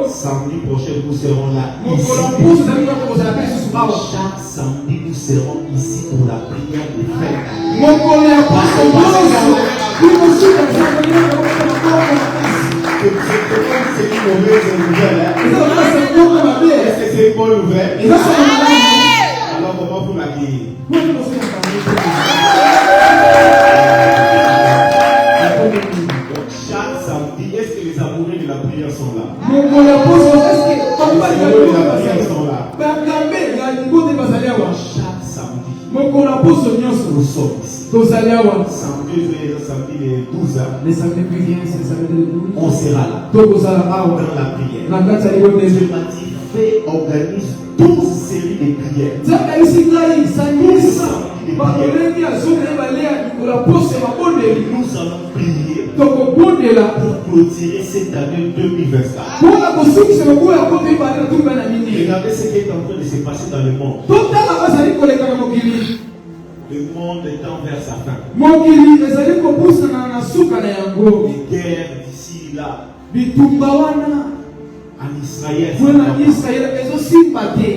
Samedi prochain, nous serons là ici. Chaque samedi, nous serons ici pour la prière de fête. C'est une mauvaise nouvelle. Est-ce que c'est une bonne nouvelle? Alors, comment vous l'accueillez? Chaque samedi, est-ce que les amoureux de la prière sont là? Les amoureux de la prière sont là. Chaque samedi, nous sommes ici. Samedi samedi les 12 ans, les samedis qui viennent, c'est le samedi le 12. on sera là Dans la prière. Dieu m'a dit, fais, organise 12 séries de prières. 12 samedis de prières. Nous allons prier pour clôturer cette année 2024. Regardez ce qui est en train de se passer dans le monde. Le monde est vers sa fin. Les guerres d'ici là. En Israël,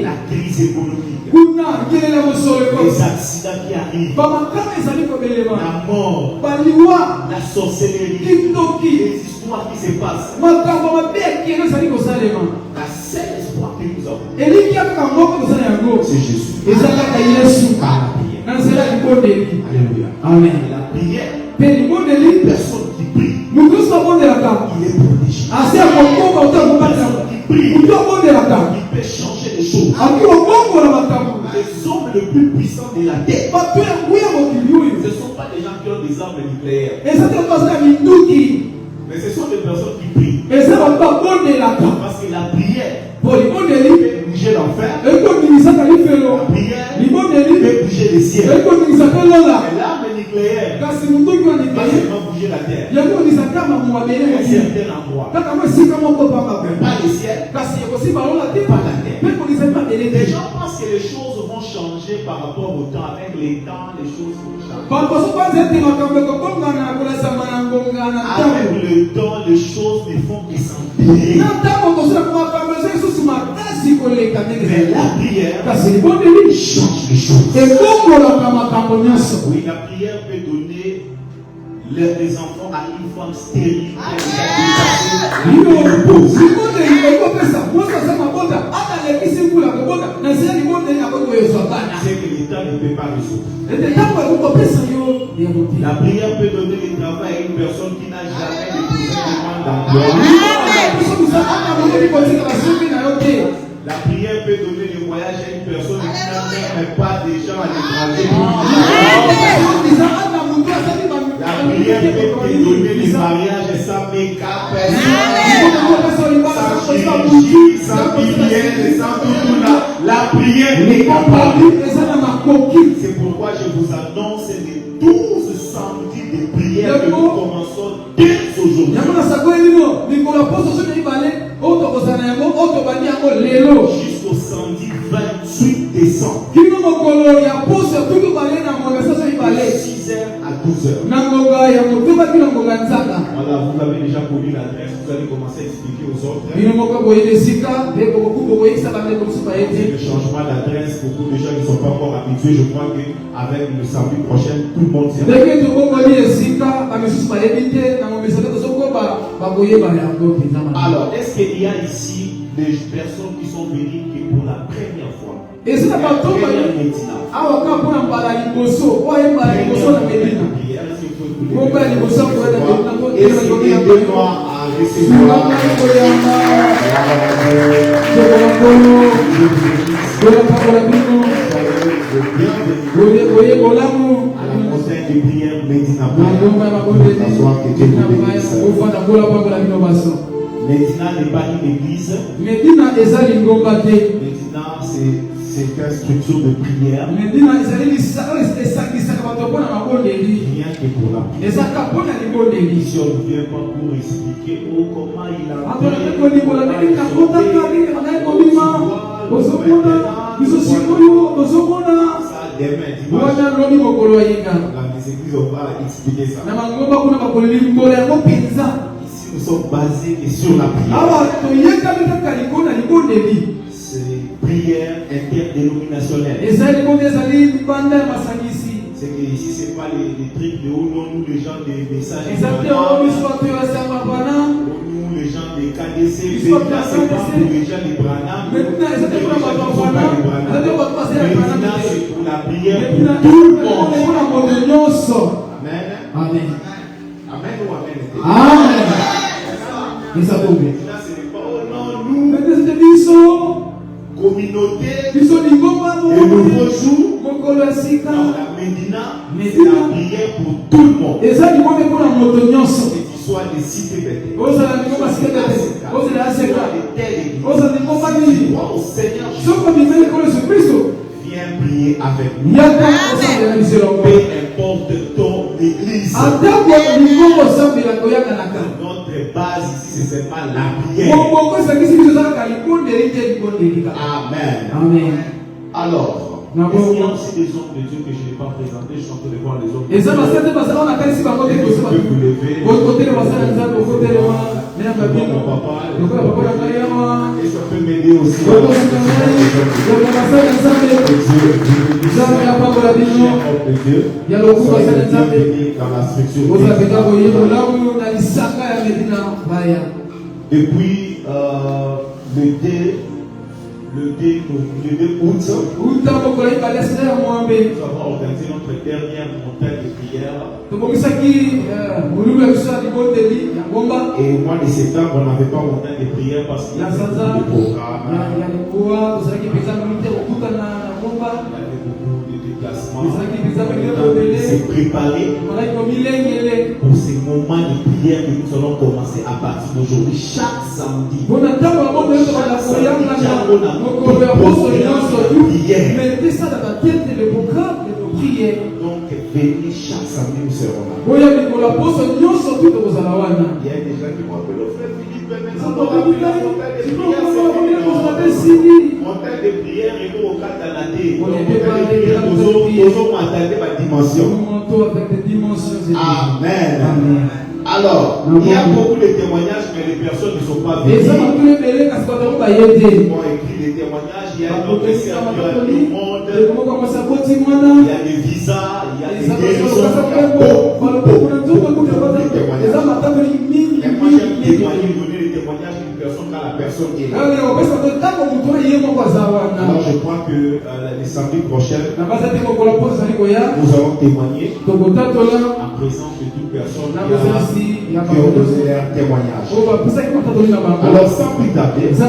la crise économique, les accidents qui arrivent, la mort, la sorcellerie, les histoires qui se passent. La seule espoir que nous avons, c'est Jésus. Alléluia. Amen. La prière, personne qui prie, il est protégé. Il peut changer les choses. Les hommes les plus puissants de la terre, ce ne sont pas des gens qui ont des armes nucléaires, mais ce sont des personnes qui prient. Parce que la prière peut bouger l'enfer. La prière peut bouger les ciels. Et l'arme nucléaire va seulement bouger la terre. Un certain endroit. Pas le ciel, pas la terre. Les gens pensent que les choses vont changer par rapport au temps. Avec les temps, les choses vont changer. Avec le temps, les choses ne font que s'empirer. Mais la prière change les choses. Oui, la prière peut donner les enfants à une femme stérile. C'est que l'État ne peut pas résoudre. La prière peut donner le travail à une personne qui n'a jamais déposé une demande d'emploi. La prière peut donner le voyage à une personne qui n'a même pas de gens à l'étranger. La prière peut donner le mariage sans make-up, sans chirurgie, sans pilière, sans tout là. La prière est capable. C'est pourquoi je vous annonce les 12 samedis de prière que nous commençons dès aujourd'hui. Jusqu'au samedi 28 décembre. De 6h à 12h. Voilà, vous avez déjà connu l'adresse, vous allez commencer à expliquer aux autres. Le changement d'adresse, beaucoup de gens ne sont pas encore habitués. Je crois qu'avec le samedi prochain, tout le monde sera. Alors, est-ce qu'il y a ici des personnes qui sont venues pour la première fois? Et c'est la première Médina. Aidez-moi à recevoir. À la montagne de prière Médina. Médina n'est pas une église. Médina, c'est une structure de prière. Rien que pour la prière. Si on ne vient pas pour expliquer comment il a les églises on va expliquer ça. Ici nous sommes basés sur la prière. C'est prière interdénominationnelle. C'est que ici c'est pas les trucs de haut, nous les gens des messages. Nous les gens des KDC, c'est pas pour les gens des Branham. Maintenant c'est pour la prière pour tout le monde. Amen. Amen. Amen ou amen. Amen. Maintenant ce n'est pas nous communauté et nouveau jour la Médina, c'est la prière pour tout le monde. Que tu sois des cités bêtes. Tu sois de telle église. Tu crois au Seigneur Jésus. Viens prier avec nous. Peu importe ton église. Notre base ici, c'est seulement la prière. Amen. Alors, est-ce qu'il y a aussi des hommes de Dieu que je n'ai pas présentés? Je suis en train de voir les hommes de Dieu. Mon papa, et ça peut m'aider aussi. Et puis, le 2 août, nous avons organisé notre dernière montagne de prière. Et au mois de septembre, on n'avait pas montagne de prière parce qu'il y avait beaucoup de programmes. Il y avait beaucoup de déplacements. On s'est préparé pour ces moments de prière que nous allons commencer à partir d'aujourd'hui. Chaque samedi. Donc, venez chaque samedi, nous serons là. Il y a des gens qui m'appellent le frère Philippe. Montagne de prière et nous au Canada. Amen. Alors, il y a beaucoup de témoignages, mais les personnes ne sont pas venues. Ils ont écrit des témoignages. Il y a d'autres serviteurs du monde. Il y a des visas, il y a des guérisons. Il y a beaucoup de témoignages. Et moi, j'aime témoigner, donner des témoignages d'une personne quand la personne est là. Alors, je crois que les samedis prochains, nous allons témoigner en présence de toute personne qui a donné leur témoignage. Alors, sans plus tarder, nous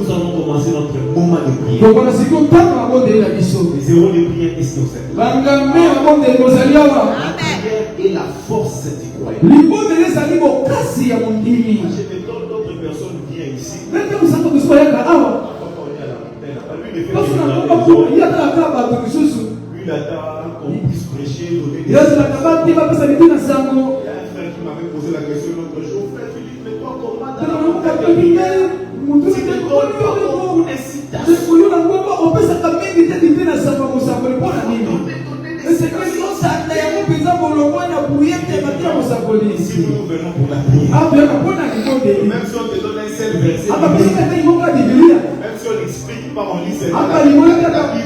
allons commencer notre moment de prière. Les zéros de prière, qu'est-ce que c'est? La prière est la force du croyant. D'autres personnes viennent ici. Lui, il attend qu'on puisse prêcher, donner des... Il y a un frère qui m'avait posé la question l'autre jour. Frère Philippe, mais toi, comment dans la montagne de prière, tu te donnes pas comme incitation. Si nous venons pour la prière, même si on te donne un seul verset, même si on explique pas, on lit cette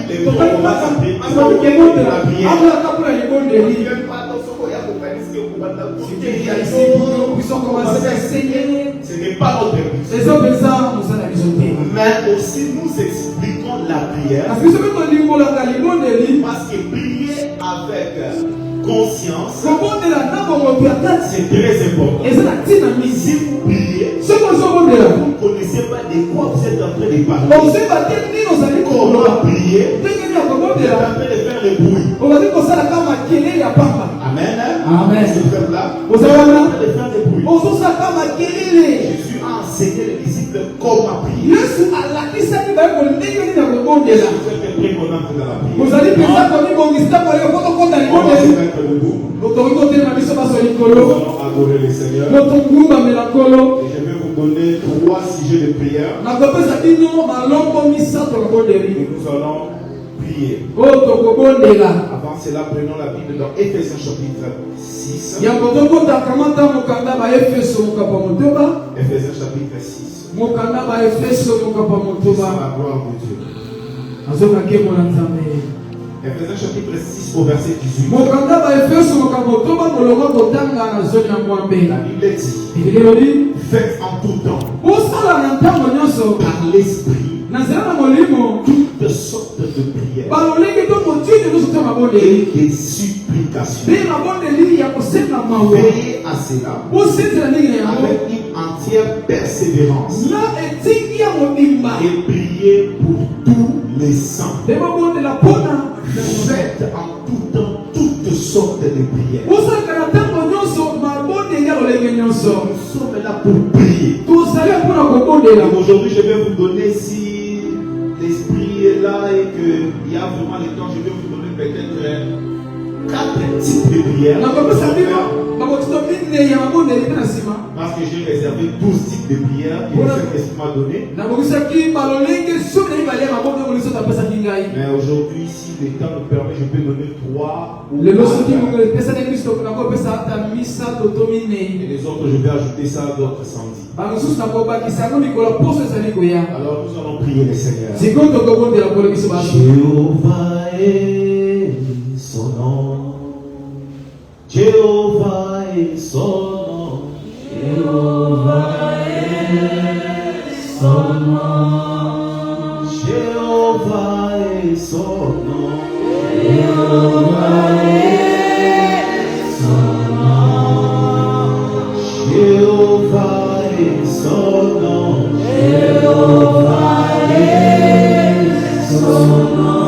Bible, on va s'appeler la prière. Ce n'est pas notre but. Mais aussi nous expliquons la prière parce que prier avec conscience, c'est très important. Si vous priez, vous ne connaissez pas de quoi vous êtes en train de parler. Comment prier? Vous êtes en train de faire le bruit. Amen. Amen. Ce frère-là, vous êtes en train de faire le bruit. Jésus a enseigné les disciples comment prier. Vous êtes prêts qu'on entre dans la prière? On va se mettre debout. Nous allons adorer le Seigneur. Et je vais vous donner 3 sujets de prière. Et nous allons prier. Avant cela, prenons la Bible dans Éphésiens chapitre 6. Éphésiens chapitre 6. C'est la gloire de Dieu. Éphésiens chapitre 6 au verset 18. La Bible dit: faites en tout temps, par l'esprit, toutes sortes de prières et des supplications. Veillez à cela avec une entière persévérance et priez pour tous les saints. Faites en tout temps toutes sortes de prières. Nous sommes là pour prier. Et aujourd'hui, je vais vous donner, si l'esprit est là et qu'il y a vraiment le temps, je vais vous donner peut-être 4 types de prières. Parce que j'ai réservé 12 types de prières que le Saint-Esprit m'a donné. Mais aujourd'hui, si le temps me permet, je peux donner 3 ou 4. Et les autres, je vais ajouter ça d'autres samedis. Alors nous allons prier le Seigneur. Jéhovah est son nom. Jéhovah est son nom. Jéhovah est son nom. Jéhovah est son nom. Jéhovah est son nom. Jéhovah est son nom. Jéhovah est son nom.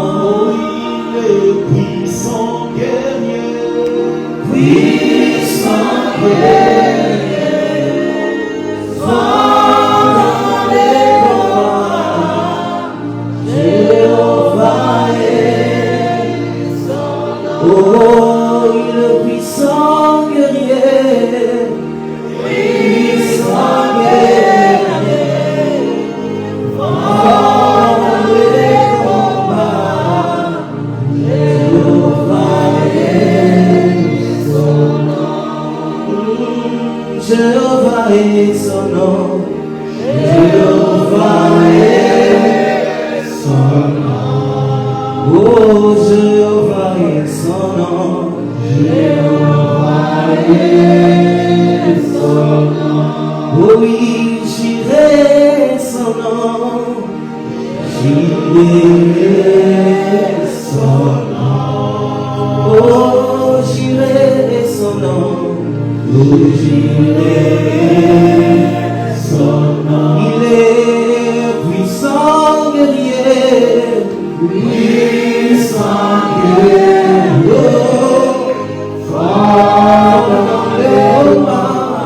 Il est puissant guerrier. Puissant guerrier. Fort dans les combats. Jéhovah est son nom. Oh, il est puissant guerrier. Puissant guerrier. Fort dans les combats. Jéhovah est son nom. Jéhovah est son nom. Jéhovah est son nom. Oh, Jéhovah est son nom. Jéhovah est son nom. Oh oui, j'irai son nom. J'irai son nom. Oh, j'irai son nom. Oh, j'irai son nom. Il est puissant guerrier. Puissant guerrier. Oh, fort dans les combats.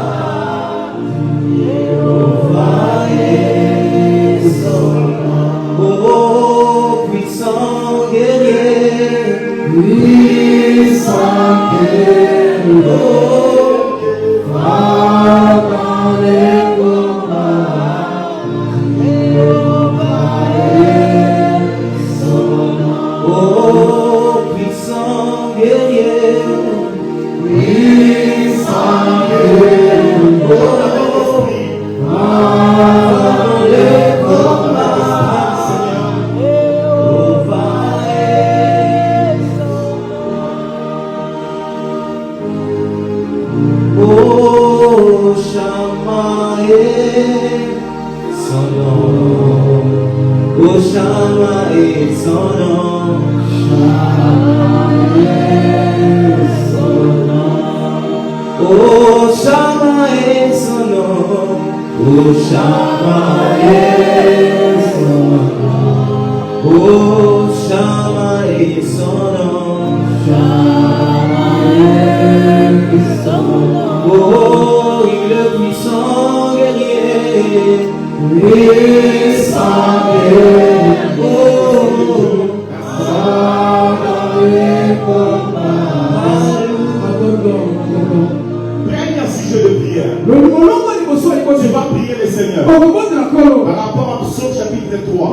Jéhovah est son nom. Oh, puissant guerrier. Puissant guerrier. Oh, fort dans les combats. Jéhovah est son nom. Oh, puissant guerrier. Puissant guerrier. Oh, fort dans les combats. Jéhovah est son nom. Oh, Shammah est son nom. Oh, Shammah est son nom. Shammah est son nom. Oh, Shammah est son nom. Oh, Shammah est son nom. Oh, Shammah est son nom. Shammah est son nom. Oh, il est puissant guerrier. Puissant guerrier. Oh, fort dans les combats. Prenez un sujet de prière. Tu vas prier le Seigneur. Par rapport à Psaume chapitre 3,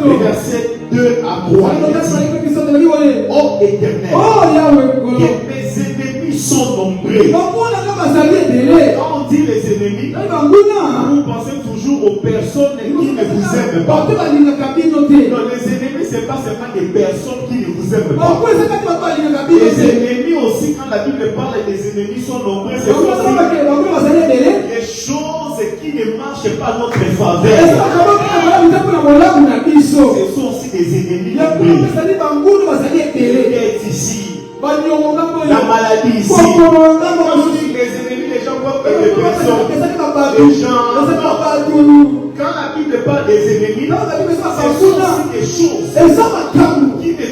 les versets 2 à 3. Oh Éternel, que mes ennemis sont nombreux. Quand on dit les ennemis, vous pensez toujours aux personnes qui ne vous aiment pas. Non, les ennemis, ce n'est pas seulement des personnes qui ne vous aiment pas. Les ennemis aussi, quand la Bible parle des ennemis sont nombreux, c'est aussi les choses qui ne marchent pas à notre faveur. Ce sont aussi des ennemis nombreux. Qui est ici. La maladie ici. Quand on dit les ennemis, les gens voient que des personnes. Les gens. Quand la Bible parle des ennemis, ce sont aussi des choses qui ne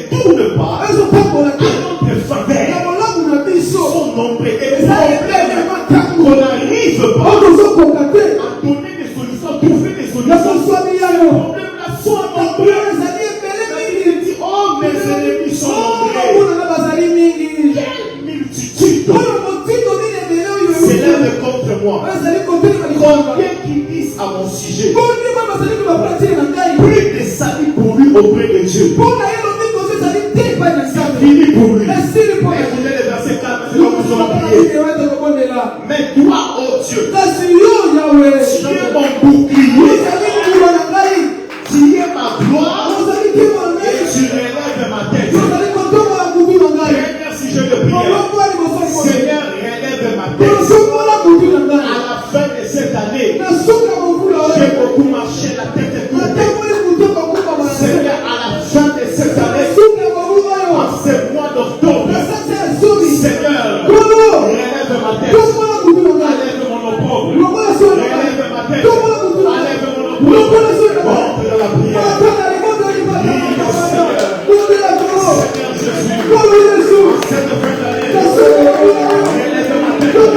moi. Combien qui disent à mon sujet, plus de salut pour lui auprès de Dieu. Fini pour lui. Et vous les versets 4, c'est comme nous allons prier. Mais toi, oh Dieu, tu es mon bouclier, tu es ma gloire, et tu relèves ma tête. Dernier sujet de prière. Seigneur, relève ma tête. À la fin de cette année, j'ai beaucoup marché la tête coupée. Seigneur, à la fin de cette année, en ce mois d'octobre, Seigneur, relève ma tête. Enlève mon opprobre. Relève ma tête. Enlève mon opprobre. Rentre dans la prière. Seigneur Jésus, cette fin d'année, relève ma tête.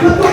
So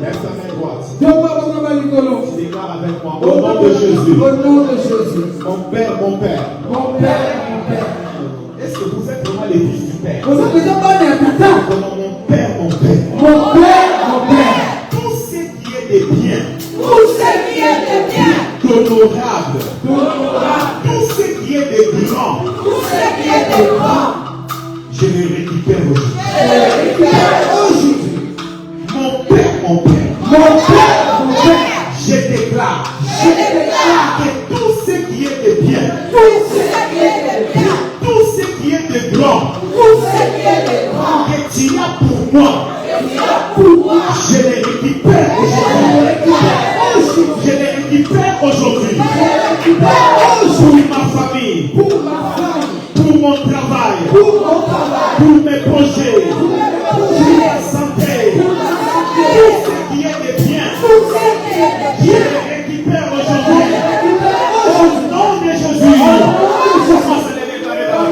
Lève ta main droite. Déclare avec moi. Au nom de Jésus. Mon Père, mon Père. Est-ce que vous êtes vraiment les fils du Père? Mon Père, mon Père. Tout ce qui est des biens. D'honorable. Tout ce qui est des grands. Je les récupère aujourd'hui. Mon Père, je déclare que tout ce qui est de bien, tout ce qui est de grand, que tu as pour moi, je les récupère aujourd'hui. Je les récupère aujourd'hui. Pour ma famille, pour mon travail, pour mes projets, pour ma santé. Tout ce qui est de bien, je les récupère aujourd'hui. Au nom de Jésus. Commence à les déclarer dans la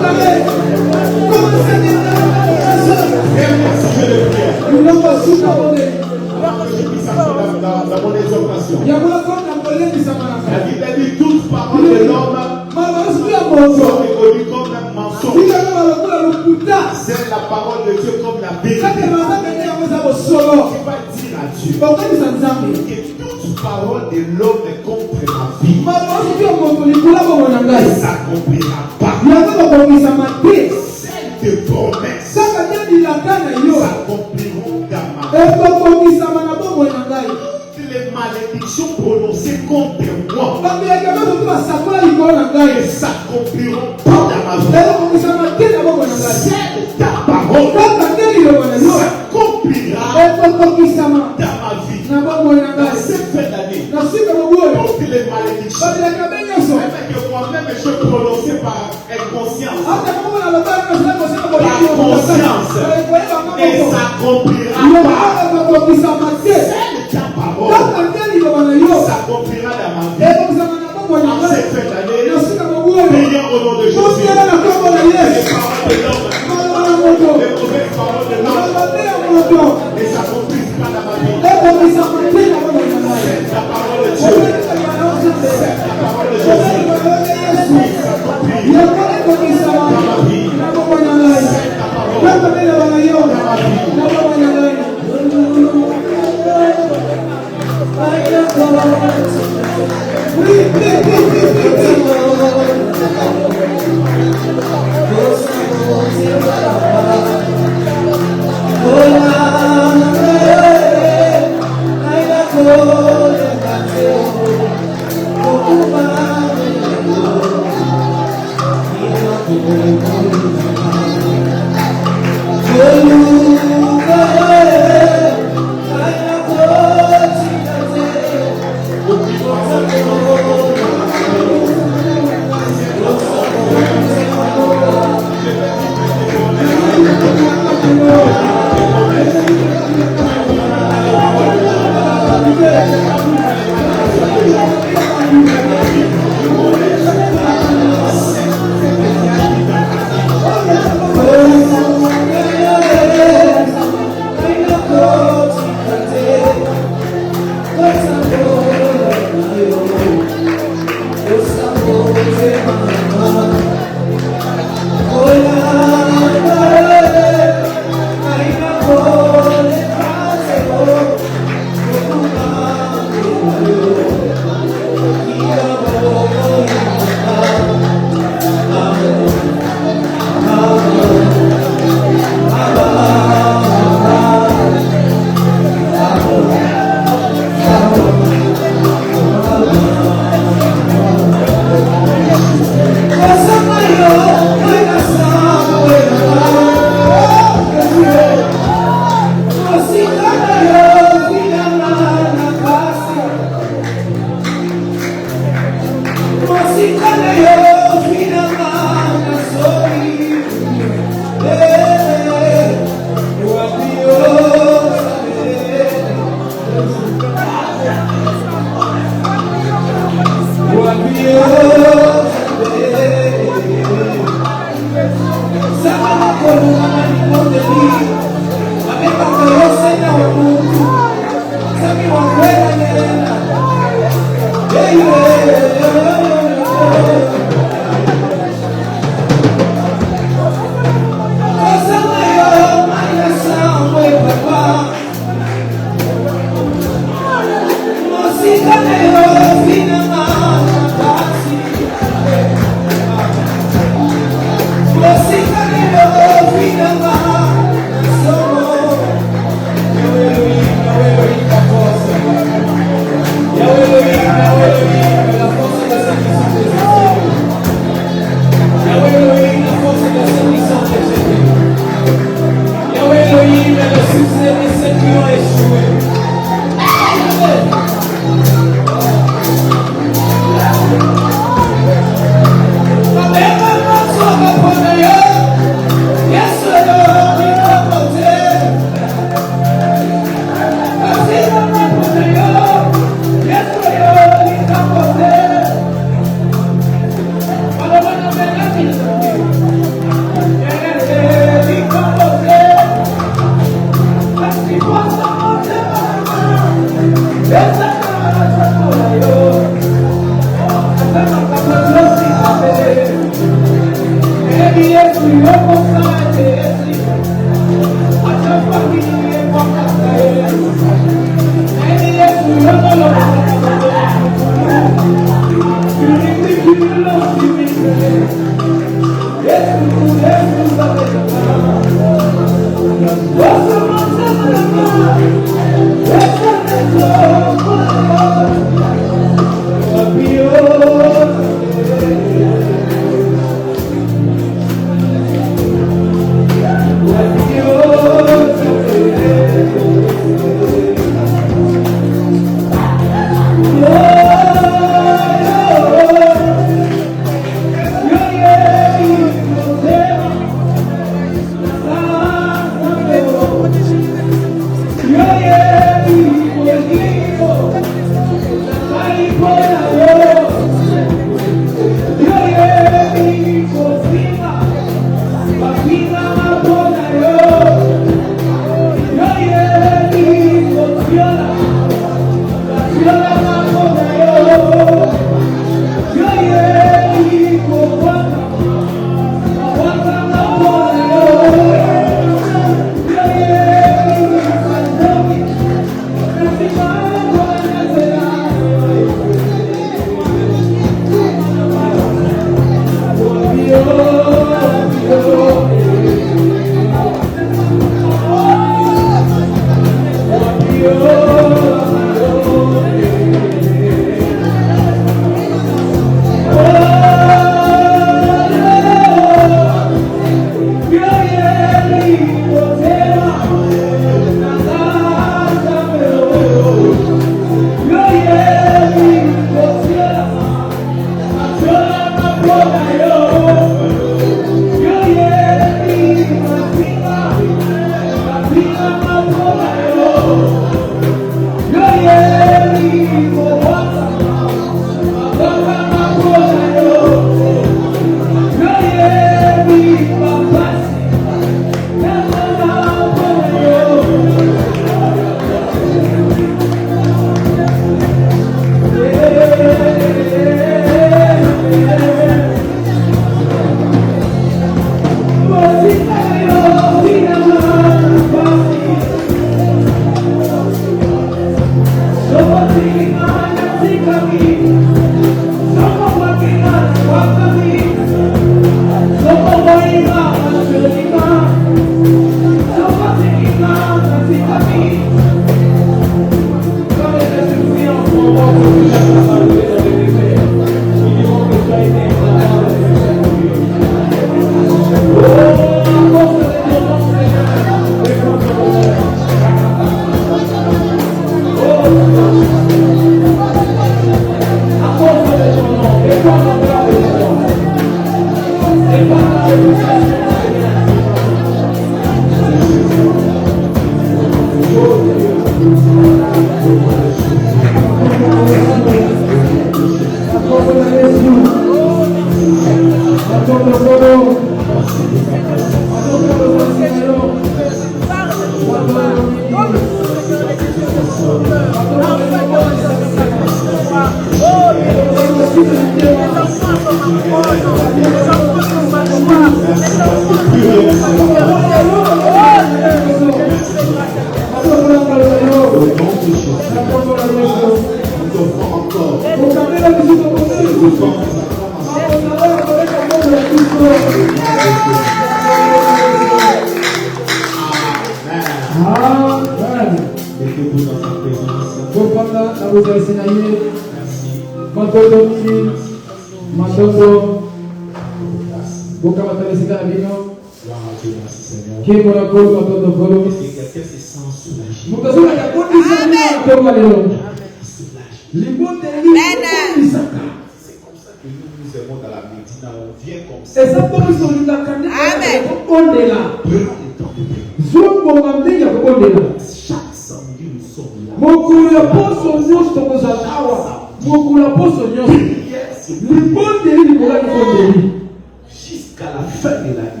Jusqu'à la fin de l'année.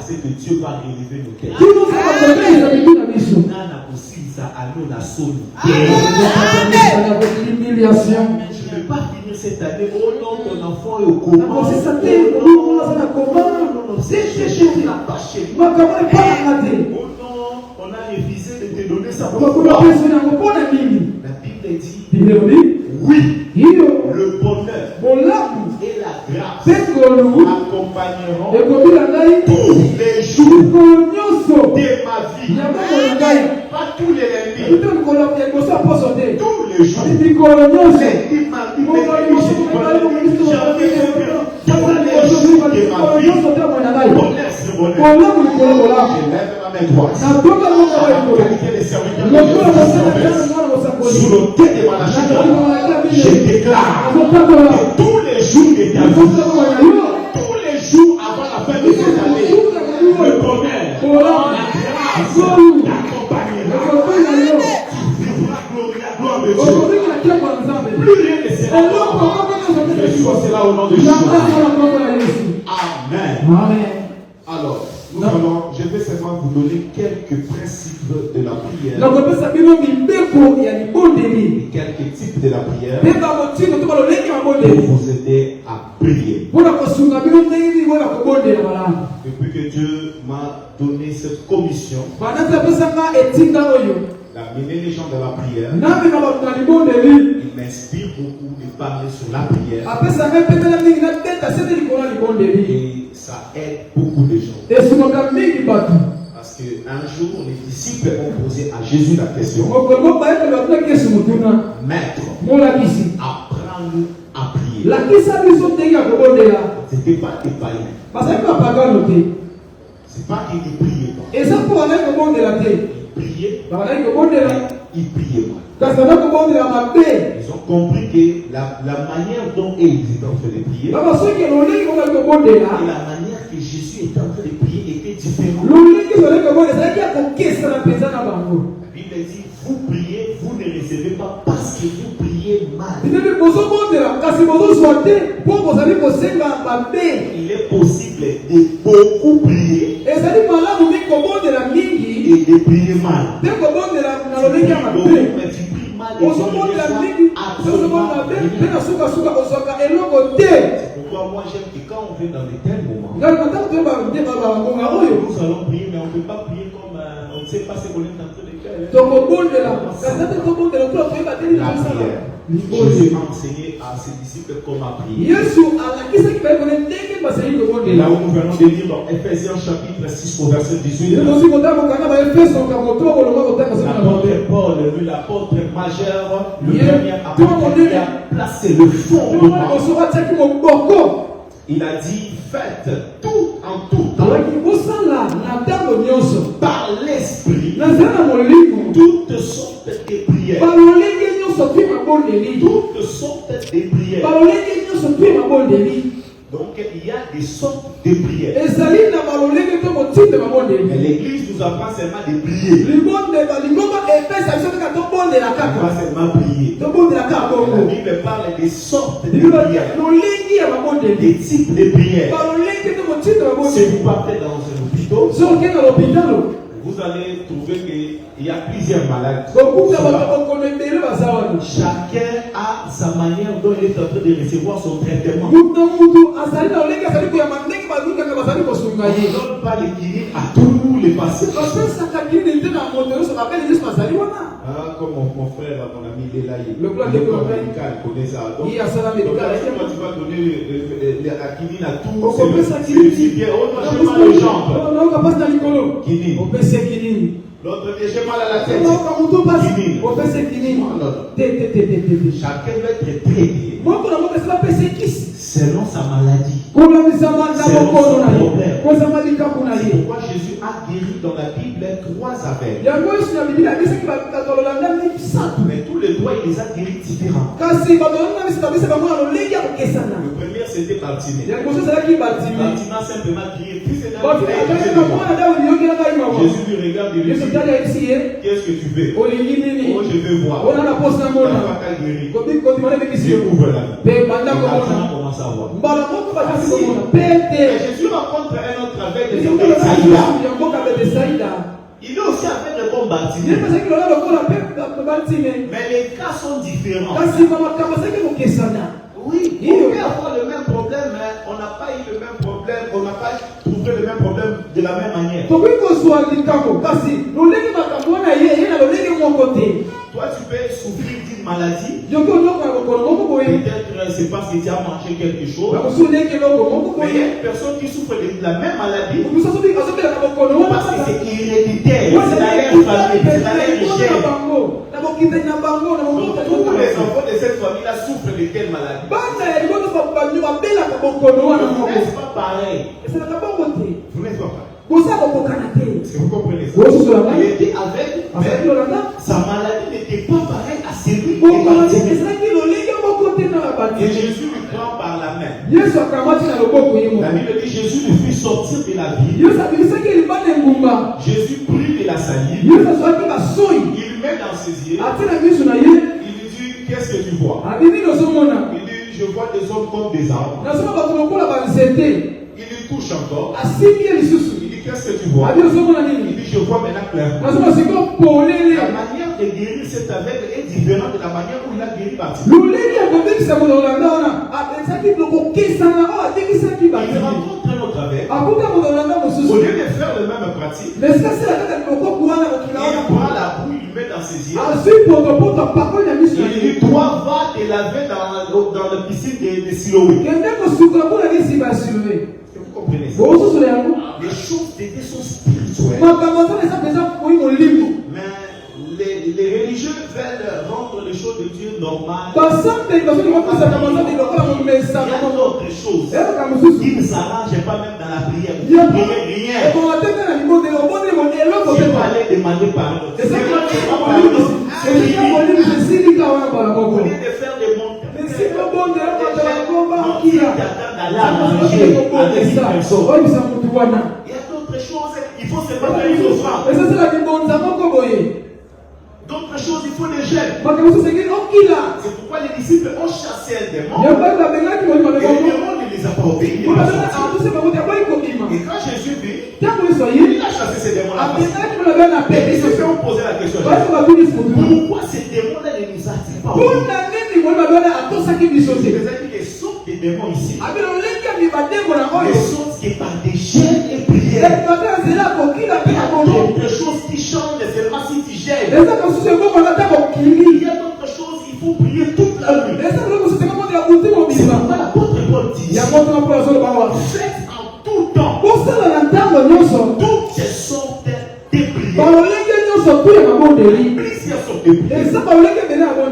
C'est que Dieu va relever nos têtes. Je ne vais pas finir cette année. Oh non, ton enfant est au coma. Oh non, c'est la pas chez moi. Oh non, on a refusé de te donner ça. La Bible dit oui, le bonheur et la grâce accompagneront tous les jours de ma vie. Pas tous les lundis. Tous les jours. Sous le thé de ma je déclare que tous les jours de ta vie, tous les jours avant la fin de cette année, le bonheur, la grâce t'accompagnera. Tu vivras gloire de Dieu. Plus rien ne sera encore. Je suis cela au nom de Jésus. Amen. Alors, je vais seulement vous donner quelques principes de la prière. Et quelques types de la prière pour vous aider à prier. Depuis que Dieu m'a donné cette commission d'amener les gens dans la prière, il m'inspire beaucoup de parler sur la prière. Et ça aide beaucoup de gens. Parce qu'un jour, les disciples ont posé à Jésus la question: Maître, apprends-nous à prier. Ce n'était pas des païens. C'est pas qu'ils ne priaient pas. Ils priaient mal. Ils ont compris que la manière dont ils étaient en train de prier et la manière que Jésus était en train de prier était différente. La Bible dit: vous priez, vous ne recevez pas parce que vous priez mal. Il est possible de beaucoup prier et de prier mal. Tu pries mal et tu c'est pourquoi moi j'aime que quand on vient dans de tels moments, nous allons prier, mais on ne peut pas prier comme on ne sait pas ce qu'on est en train de faire. La prière. Jésus a enseigné à ses disciples comment prier. Et là où nous venons de lire dans Ephésiens chapitre 6 au verset 18, l'apôtre Paul, lui l'apôtre majeur, le premier apôtre qui a placé le fondement, il a dit: faites tout en tout temps par l'esprit toutes sortes de prières toutes sortes de prières. Donc il y a des sortes de prières. Mais l'église nous apprend seulement de prier. Pas seulement prier. La Bible parle des sortes de prières. Des types de prières. Si vous partez dans un hôpital, vous allez trouver qu'il y a plusieurs malades. Chacun a sa manière dont il est en train de recevoir son traitement. On ne donne pas les guéris à tous les patients. Comme mon frère, mon ami, il est là. Il connaît ça. Donc, tu vas donner la quinine à tous. C'est bien. On doit faire mal aux jambes. L'autre dit j'ai mal à la tête. Chacun doit être traité selon sa maladie, selon son problème. Pourquoi Jésus a guéri dans la Bible 3 aveugles. Mais tous les doigts il les a guéris différents. Le premier c'était Bartimée. Bartimée simplement crié. Jésus lui regarde et lui dit qu'est-ce que tu veux? Oh, je veux voir. Il n'a pas qu'à guérir. Découvre la vie. Maintenant commence à voir. Jésus rencontre un autre aveugle qui s'appelle Saïda. Il est aussi avec le bon Bartimée. Mais les cas sont différents. Oui, on peut avoir le même problème, mais on n'a pas eu le même problème, on n'a pas trouvé le même problème de la même manière. Toi, tu peux souffrir d'une maladie. Peut-être c'est parce que tu as mangé quelque chose. Mais il y a une personne qui souffre de la même maladie parce que c'est héréditaire, c'est la même famille, c'est la même chair. Donc, tous les enfants de cette famille-là souffrent de quelle maladie? Vous n'êtes pas pareil. Vous n'êtes pas pareil. Est-ce que vous comprenez ça? Il était avec, mais sa maladie n'était pas pareille à celui qui est Bartimée. Et Jésus lui prend par la main. La Bible dit Jésus lui fit sortir de la ville. Jésus prit de la salive. Il met dans ses yeux. Il lui dit qu'est-ce que tu vois? Il dit je vois des hommes comme des arbres. Il lui touche encore. Il dit qu'est-ce que tu vois? Il dit je vois maintenant clairement. La manière de guérir cet aveugle est différente de la manière où il a guéri Bartimée. Il rencontre un autre aveugle. Au lieu de faire le même pratique, il prend la boue, il lui met dans ses yeux. Il dit toi va te laver dans la piscine de Siloé. Vous comprenez ça? Les choses de Dieu sont spirituelles. Mais les religieux veulent rendre les choses de Dieu normales. Il y a d'autres choses qui ne s'arrangent pas même dans la prière. Vous ne priez rien. Si vous allez demander pardon, au lieu de faire des montagnes, il y a d'autres choses, il faut se battre une offrande. D'autres choses, il faut des gènes. C'est pourquoi les disciples ont chassé un démon. Et le démon ne les a pas obéis. Et quand Jésus vit, il a chassé ces démons-là. Il se fait poser la question. Pourquoi ces démons-là ne nous attirent pas? C'est-à-dire les sortes de démons ici. Les sortes qui par des gènes et prières. Il y a d'autres choses qui changent seulement si tu gênes. Il y a d'autres choses, il faut prier toute la nuit. C'est pourquoi l'apôtre Paul dit faites en tout temps toutes ces sortes de prières. Plusieurs sortes de prières.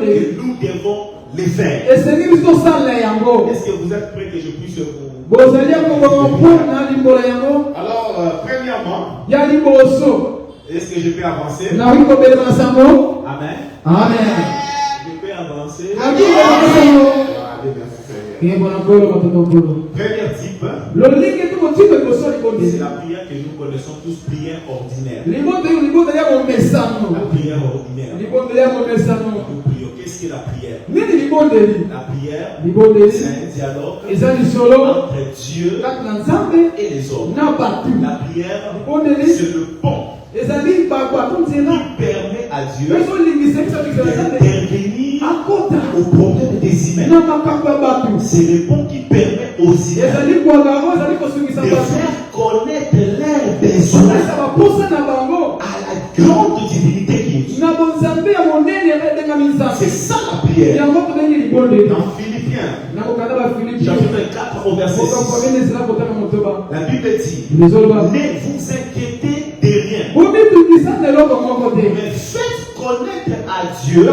Et nous devons les faire. Est-ce que vous êtes prêts que je puisse vous... Alors, premièrement, est-ce que je peux avancer? Amen. Amen. Je peux Premier type, c'est la prière que nous connaissons tous, prière ordinaire. La prière ordinaire. Nous prions. Qu'est-ce que la prière? La prière, c'est un dialogue entre Dieu et les hommes. La prière, c'est le pont qui permet à Dieu d'intervenir au problème des humains. C'est le pont qui permet aux humains de faire connaître leurs besoins à la grande divinité qui est Dieu. C'est ça la prière. Dans Philippiens, chapitre 4 au verset 6, la Bible dit: ne vous inquiétez de rien, mais faites connaître à Dieu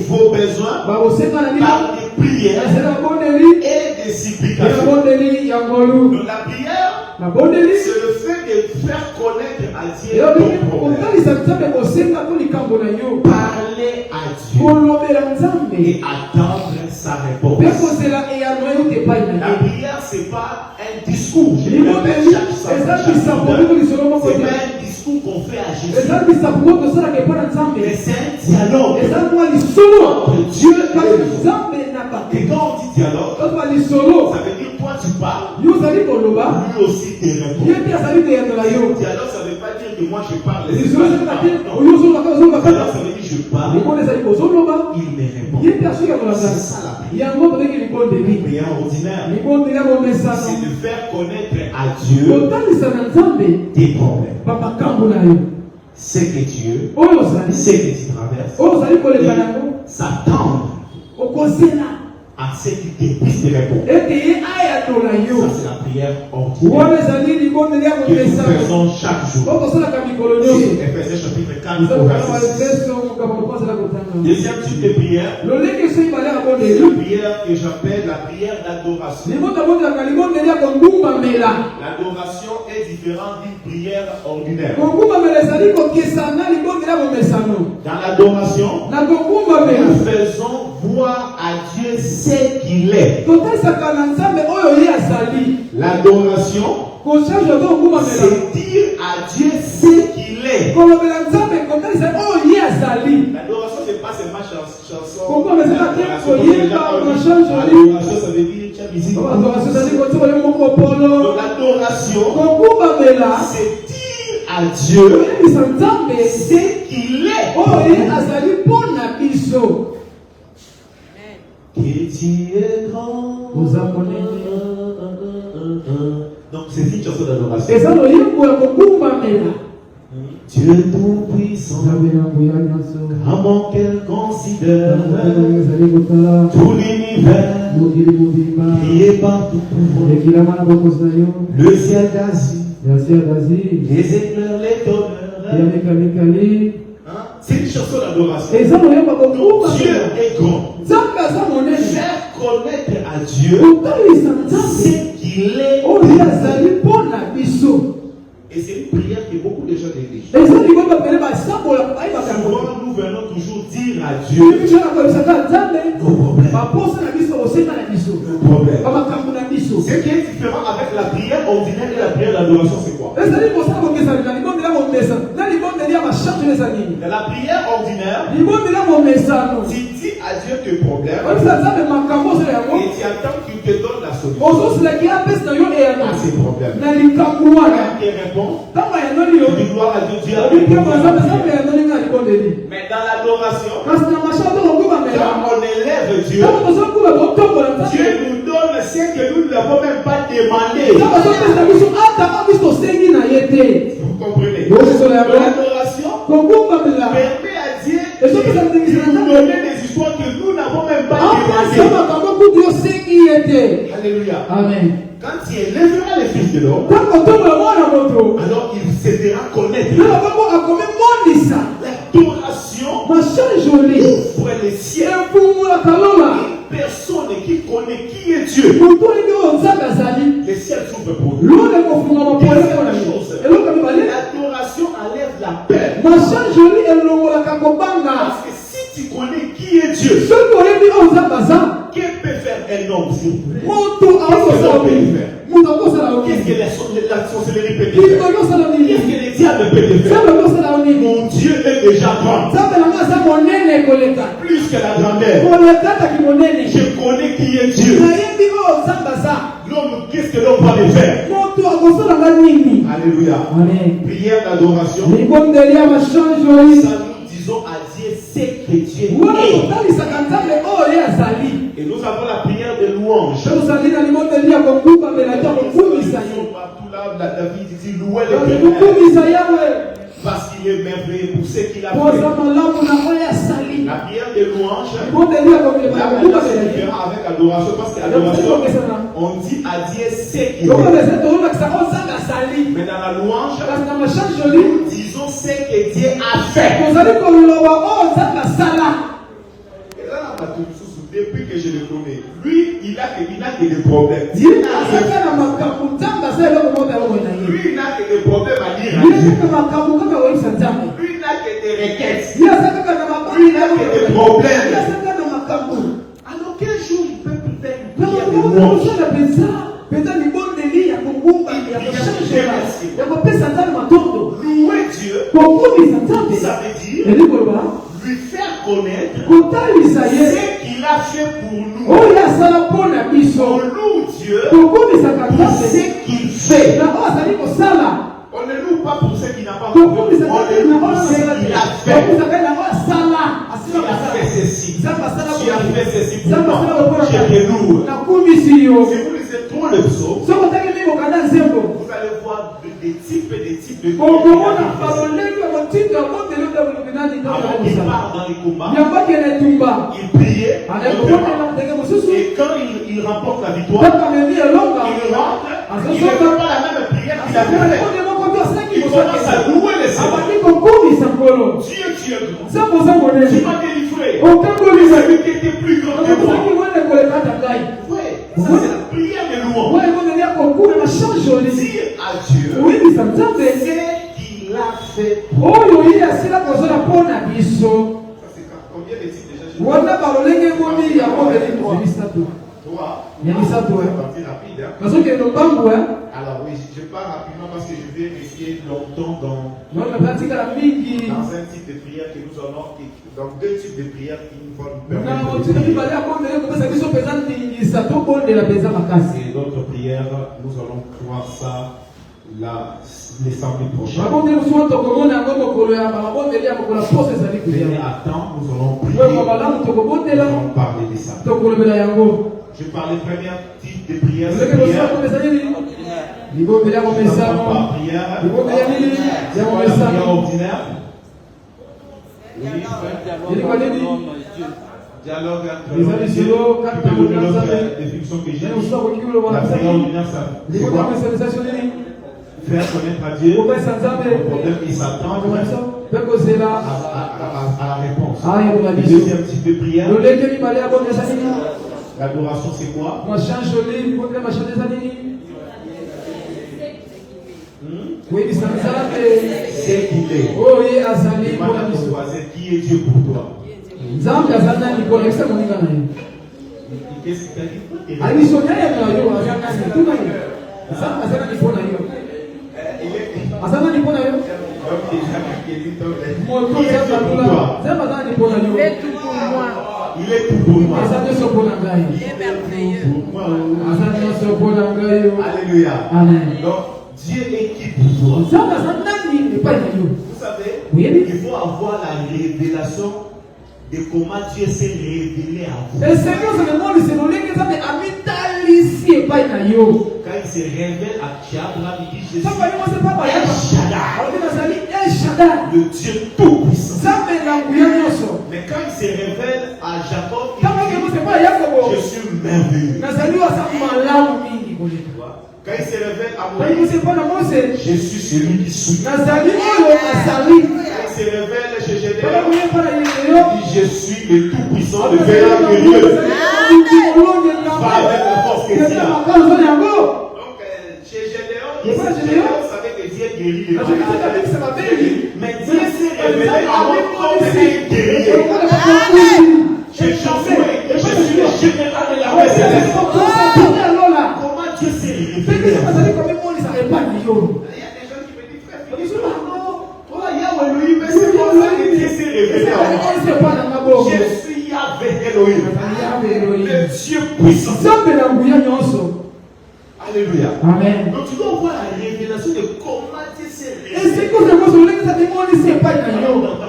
vos besoins par des prières et des supplications. Donc la prière, c'est le fait de faire connaître à Dieu ton problème. Parler à Dieu et attendre sa réponse. La prière, c'est pas un discours. Je le répète chaque samedi. C'est pas un discours qu'on fait à Jésus. Mais c'est un dialogue entre Dieu et nous. Et quand on dit dialogue, ça veut dire toi tu parles, lui aussi te répond. Dialogue, ça ne veut pas dire que moi je parle. Dialogue, ça veut dire je parle, il me répond. C'est ça la prière. La prière ordinaire, c'est de faire connaître à Dieu tes problèmes. C'est que Dieu, c'est que tu traverses, s'attendre à ce qu'il te puisse te répondre. Ça, c'est la prière ordinaire que nous faisons chaque jour. C'est Ephésiens chapitre 4 au verset 6. Deuxième type de prière, c'est la prière que j'appelle la prière d'adoration. L'adoration est différente d'une prière ordinaire. Dans l'adoration, nous faisons voir à Dieu ce qu'il est. L'adoration, c'est dire à Dieu ce qu'il est. L'adoration, c'est pas seulement chanson. L'adoration, ça veut dire tu as musique. L'adoration, c'est dire à Dieu ce qu'il est. Que tu es grand. Donc c'est une chanson d'adoration. Dieu tout-puissant, comment qu'elle considère tout l'univers qui est partout pour le ciel d'Asie, les éclairs, les tonnerres. C'est une chanson d'adoration. Dieu est grand. Faire connaître à Dieu ce qu'il est. Et c'est une prière que beaucoup de gens négligent. Souvent, nous venons toujours dire à Dieu nos problèmes. Ce qui est différent avec la prière ordinaire et la prière d'adoration, c'est quoi? Dans la prière ordinaire, tu dis à Dieu tes problèmes et tu attends qu'il te donne la solution à ces problèmes. Il répond, tu dis gloire à Dieu, Dieu a répondu. Mais dans l'adoration, quand on élève Dieu, Dieu nous donne ce que nous ne l'avons même pas demandé. Vous comprenez? L'adoration permet à Dieu de nous donner des histoires que nous n'avons même pas demandé. Alléluia. Amen. Quand il élèvera les fils de l'homme, alors il se fera connaître. L'adoration ouvre les ciels. Une personne qui connaît qui est Dieu, les ciels s'ouvrent pour lui. Deuxième chose, l'adoration enlève la paix. Parce que si tu tu connais qui est Dieu, que peut faire un homme sur terre? Qu'est-ce que la sorcellerie peut te faire? Qu'est-ce que le diable peut te faire? Mon Dieu est déjà grand. Plus que la grandeur. Je connais qui est Dieu. L'homme, qu'est-ce que l'homme va le faire? Alléluia. Prière d'adoration. Ça nous disons à Dieu ce que Dieu est. Et nous avons la prière de louange. Partout là, David dit louez l'Éternel. Parce qu'il est merveilleux pour ce qu'il a fait. La prière de louange, avec adoration, parce que l'adoration, on dit à Dieu ce qu'il est. Mais dans la louange, nous disons ce que Dieu a fait. Depuis que je le connais, lui, il n'a que des problèmes. Lui, il n'a que des problèmes à dire. Lui, il n'a que des requêtes. Lui, il n'a que des problèmes. Alors, quel jour il peut faire une prière de louange? Louer Dieu, ça veut dire lui faire connaître ce qu'il a fait pour nous. On loue Dieu pour ce qu'il fait. On ne loue pas pour ce qu'il n'a pas fait. On le loue pour ce qu'il a fait. Tu as fait ceci. Tu as fait ceci pour moi. Je te loue. Si vous lisez trop le psaume, vous allez voir des types et des types de avant qu'il part dans les combats, il priait, et quand il remporte la victoire, il rentre, il ne fait pas la même prière qu'il avait fait. Il commence à louer le Seigneur. Dieu, tu es grand. Tu m'as délivré. Celui qui était plus grand que moi. Oui, ça c'est la prière de louange. Dire à Dieu ce qu'il a fait. Ça c'est combien de titres déjà? C'est parti rapide. Alors oui, je pars rapidement parce que je vais rester longtemps dans un type de prière que nous allons, dans deux types de prières qui nous vont nous permettre. Et d'autres prières, nous allons voir ça les samedis prochains. Mais attends, nous allons prier. Nous allons parler de ça. Je parle du premier type de prière. C'est prière. Pas prière. Prière ordinaire. Dialogue entre l'homme et Dieu. Tu peux donner l'autre définition que j'ai. La prière ordinaire, ça c'est quoi? Faire connaître à Dieu le problème qui s'attend à la réponse. Le deuxième type de prière. L'adoration, c'est quoi? C'est qu'il est. Demande à ton voisin qui est Dieu pour toi. Qu'est-ce qu'il t'a dit? Il est tout pour moi. Il est merveilleux. Alléluia. Donc, Dieu est qui pour toi? Vous savez, il faut avoir la révélation de comment Dieu s'est révélé à vous. Quand il se révèle à Diable, il dit Jésus El Shaddai, le Dieu tout-puissant. Mais quand il se révèle à Jacob, il dit je suis merveilleux. Quand il se révèle à Moïse, je suis celui qui sourit. Quand il se révèle chez Gédéon, il dit je suis le tout-puissant, le véritable guerrier. Va avec la force que tu as. Donc chez Gédéon, il savait que Dieu guérit les malades. Mais Dieu s'est révélé à moi comme un guerrier. J'ai chanté, je suis le général de l'armée céleste. Comment Dieu s'est révélé? Il y a des gens qui me disent, frère, il dit, non, Yahweh Elohim, mais c'est comme ça que Dieu s'est révélé à moi. Je suis Yahweh Elohim, le Dieu puissant. Alléluia. Amen. Donc tu dois voir la révélation de comment Dieu s'est Et c'est révélé. que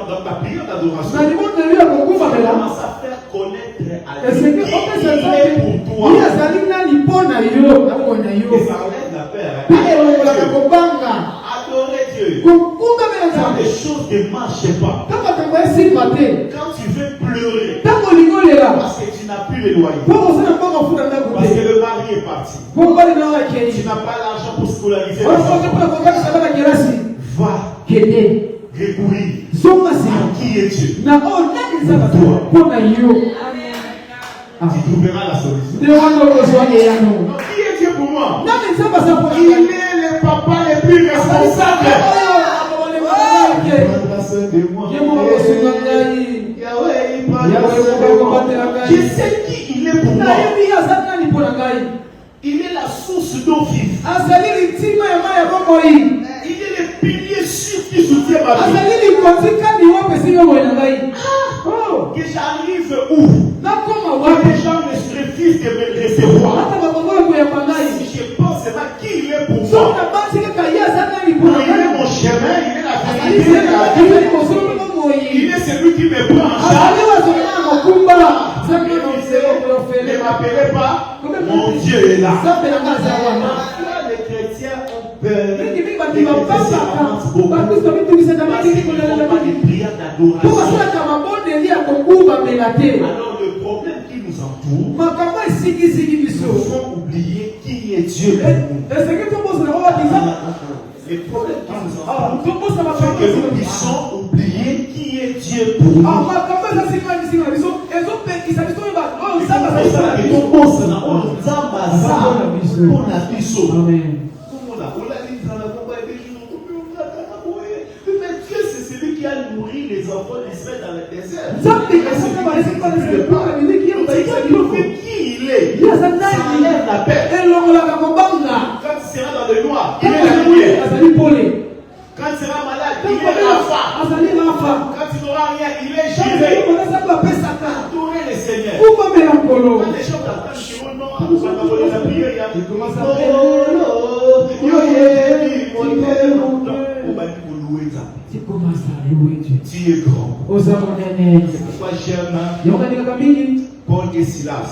Dans ta prière d'adoration, tu commences à faire connaître à Dieu qui il est pour toi. Et ça enlève la peur. Adorer Dieu. Quand les choses ne marchent pas, quand tu veux pleurer, parce que tu n'as plus le loyer, parce que le mari est parti, tu n'as pas l'argent pour scolariser les enfants, va recourir à qui est Dieu. Tu trouveras la solution. Donc, qui est Dieu pour moi? Il est le papa le plus responsable. Je sais qui il est pour moi. Il est la source d'eau vive. Il est le pilier sûr qui soutient ma vie. Que j'arrive où? Que les gens me refusent de me recevoir. Si je pense à qui il est pour moi, il est mon chemin, il est la vérité, la vie. Il est celui qui me prend en charge. Ne m'appelez pas, mon Dieu est là. Les chrétiens ont peur. Les chrétiens avancent beaucoup. Parce qu'ils ne font pas des prières d'adoration. Alors le problème qui nous entoure, nous font oublier qui est Dieu pour nous. Le problème qui nous entoure, c'est que nous puissions oublier qui est Dieu pour nous. Mais Dieu, c'est celui qui a nourri les enfants d'Israël dans le désert. Qui il est? Ça enlève la paix. Quand tu seras dans le noir, il est la lumière. Quand tu seras malade, il est l'enfant. Quand tu n'auras rien, il est géré. Adorez le Seigneur. Quand les gens t'attendent, la prière, il commence à louer Dieu. Tu es grand. C'est pourquoi j'aime Paul et Silas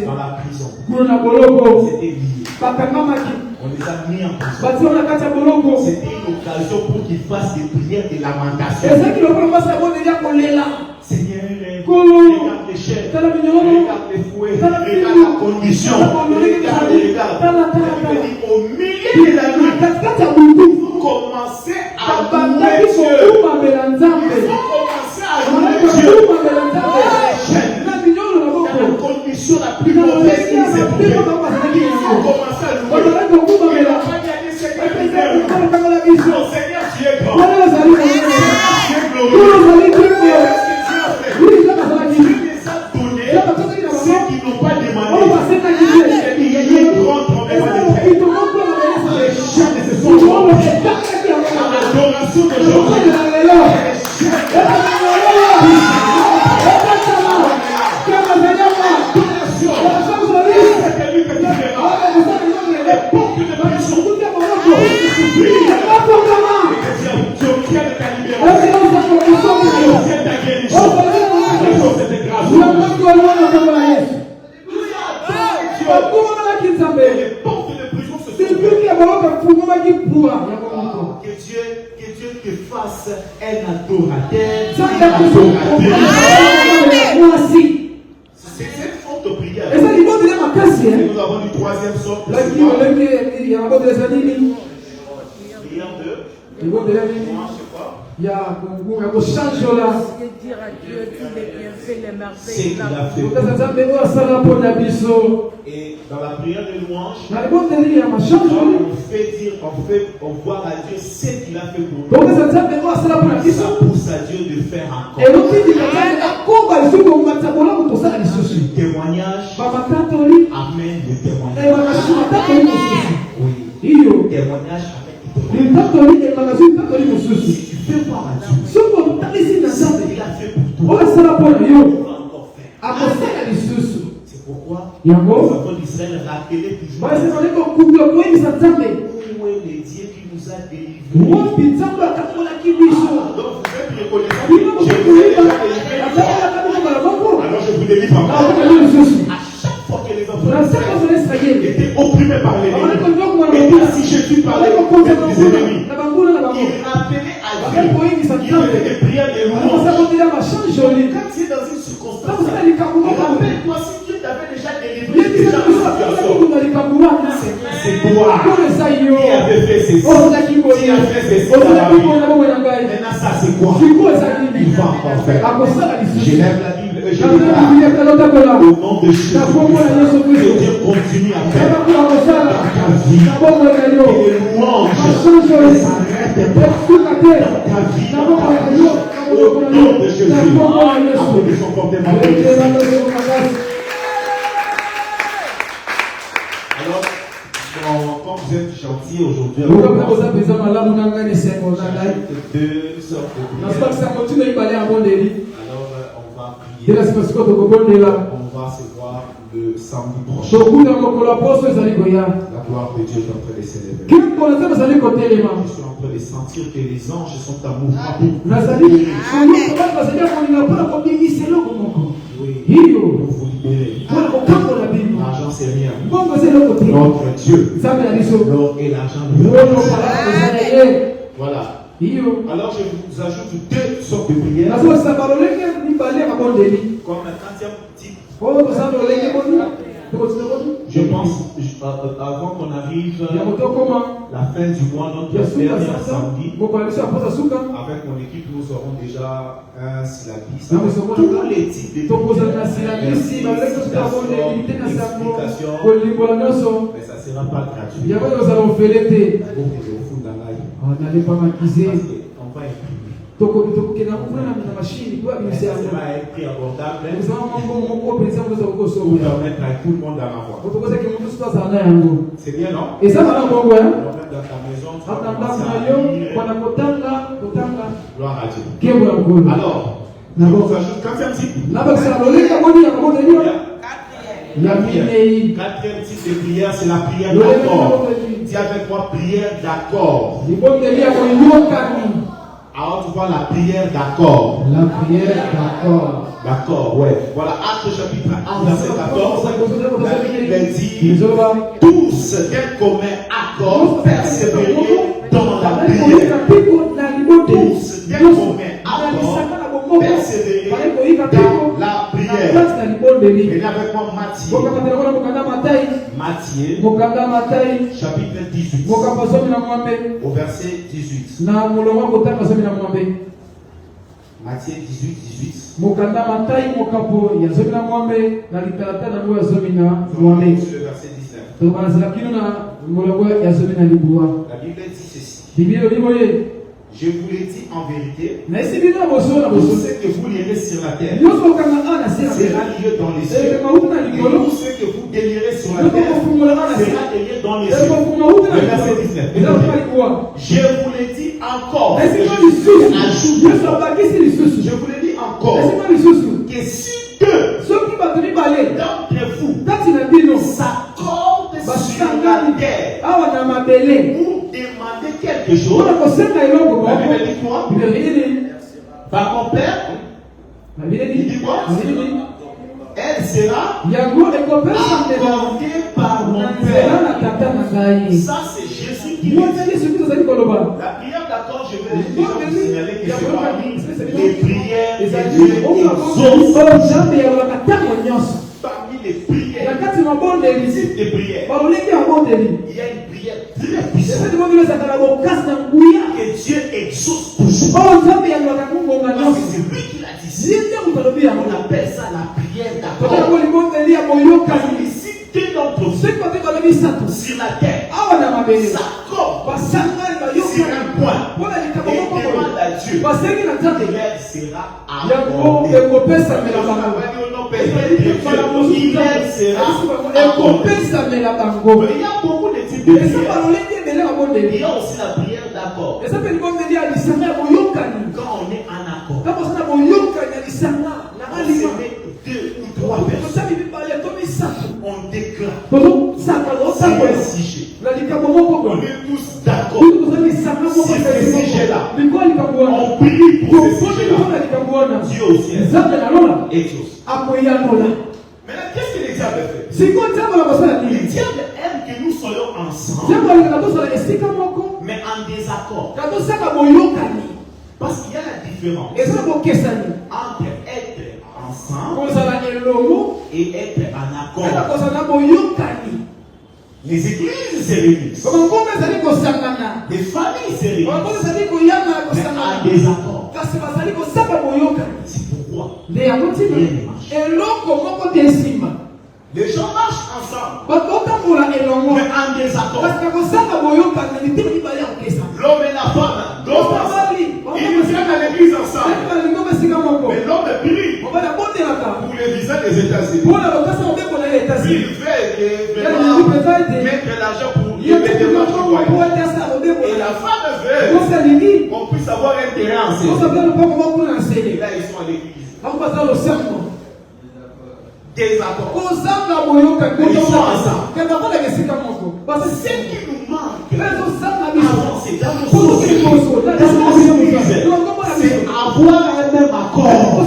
dans la prison. C'était lié. On les a mis en prison. C'était une occasion pour qu'ils fassent des prières de lamentation. Seigneur, regarde les chefs, regarde les fouets, regarde la condition, regarde. Au milieu de la nuit, vous commencez à louer Dieu. Vous commencez à louer Dieu. Dans la condition la plus mauvaise qui s'est trouvée, il faut commencer à louer. Il n'a pas gagné ses prières. Mon Seigneur, tu es grand. Tu es glorieux. Ceux qui n'ont pas demandé, il y a un grand tremblement de terre. Les chaînes se sont rompues. L'adoration d'aujourd'hui. Que Dieu te fasse un adorateur. C'est une forte prière. Nous avons du troisième sort. Prière de. Je sais pas. dire à Dieu qu'il est bien fait les merveilles. C'est qu'il a fait. Et dans la prière de louange, on voit à Dieu ce qu'il a fait pour nous. Ça pousse à Dieu de faire encore. Témoignage amène le témoignage. Oui. Témoignage amène le témoignage. Si tu fais voir à Dieu ce qu'il a fait pour toi, il va encore faire. C'est pourquoi les enfants d'Israël rappelaient toujours où est le Dieu qui nous a délivrés. Donc vous êtes reconnaissant que je vous ai déjà délivré. Alors je vous délivre encore. À chaque fois que les enfants d'Israël étaient opprimés par l'ennemi, et si Jésus parlait des ennemis, il rappelait à Dieu qu'il faisait des prières de louange. Quand tu es dans une circonstance, rappelle-toi si Dieu t'avait déjà délivré déjà de la situation. C'est toi qui avais fait ceci, qui a fait ceci dans la vie. Maintenant ça c'est quoi? Il va encore faire. Je lève la Bible et je déclare au nom de Jésus que Dieu continue à faire dans ta vie. Et les louanges ne s'arrêtent pas dans ta vie, dans ta vie. Au nom de Jésus. Applaudissons fortement pour Jésus. Alors, quand vous êtes gentil aujourd'hui, deux sortes de prières. Alors, on va prier. On va se voir le samedi prochain. La gloire de Dieu est en train de s'élever. Je suis en train de sentir que les anges sont en mouvement. Oui, pour vous libérer. L'argent c'est rien. Notre Dieu, l'or et l'argent. Voilà. Alors je vous ajoute deux sortes de prières. Comme un 40e type. Je pense, avant qu'on arrive la fin du mois, notre dernier samedi, avec mon équipe, nous aurons déjà un syllabus. Tous les types de explications, mais ça ne sera pas gratuit. On va imprimer. Ça sera un prix abordable pour permettre à tout le monde d'en avoir. C'est bien, non? Et ça va dans ta maison, tu vas commencer à lire. Gloire à Dieu. Alors, je vous ajoute 4e type. Quatrième type de prière, c'est la prière d'accord. Dis avec moi, prière d'accord. Alors tu vois la prière d'accord. La prière d'accord. D'accord, ouais. Voilà, Actes chapitre 1, verset 14. La Bible dit tous d'un commun accord persévérer dans la prière. Tous d'un commun accord persévérer dans la prière. Et avec moi Matthieu, chapitre 18, au verset 18. Matthieu 18, 18. Mokanda matai mokapo ya zomi na mwambe na litalata na mo ya zomi na mwambe. Le verset 19. To bazala kino na molongo ya zomi na libua. La Bible dit ceci. Biblia liboye. Je vous l'ai dit en vérité. Na sibina boso na Tout boso. ce que vous lirez sur la terre Yoso kanga ana sera. sera lié dans les cieux. Et tout ce que vous délirez sur la terre sera lié dans les cieux. Le verset 19. Je vous l'ai dit encore. Je vous l'ai dit encore. Que si deux d'entre vous s'accordent sur la terre pour demander quelque chose, la Bible dit quoi? Par mon Père, il dit quoi? Elle sera accordée par mon Père. Ça, c'est Jésus qui le dit. La prière d'accord, je vais déjà vous signaler que c'est parmi les prières de Dieu exauce. Parmi les prières, types de prières, il y a une prière très puissante que Dieu exauce toujours. sur la terre s'accordent sur un point et demandent à Dieu, l'aide sera accordée. Il sera accordé. Il y a beaucoup de types de prières. Il y a aussi la prière d'accord. Quand on est en accord, on se met 2 ou 3 personnes, on déclare, c'est un sujet. On est tous d'accord sur ce sujet-là. On prie pour ce sujet-là. Dieu aussi exauce. Maintenant, qu'est-ce que le diable fait? Le diable aime que nous soyons ensemble, mais en désaccord. Parce qu'il y a la différence entre être ensemble et être en accord. Les églises se réunissent, les familles se réunissent, mais en désaccord. C'est pourquoi rien ne marche. Les gens marchent ensemble, mais en désaccord. L'homme et la femme, ils viennent à l'église ensemble, mais l'homme prie pour les visas des États-Unis. Il fait mettre l'argent pour l'événement du voyage. Et la femme veut qu'on puisse avoir intérêt en ces. Là, ils sont à l'église. Désaccord. Ils sont ensemble. Parce que ce qui nous manque avancer dans nos sociétés, c'est avoir un même accord.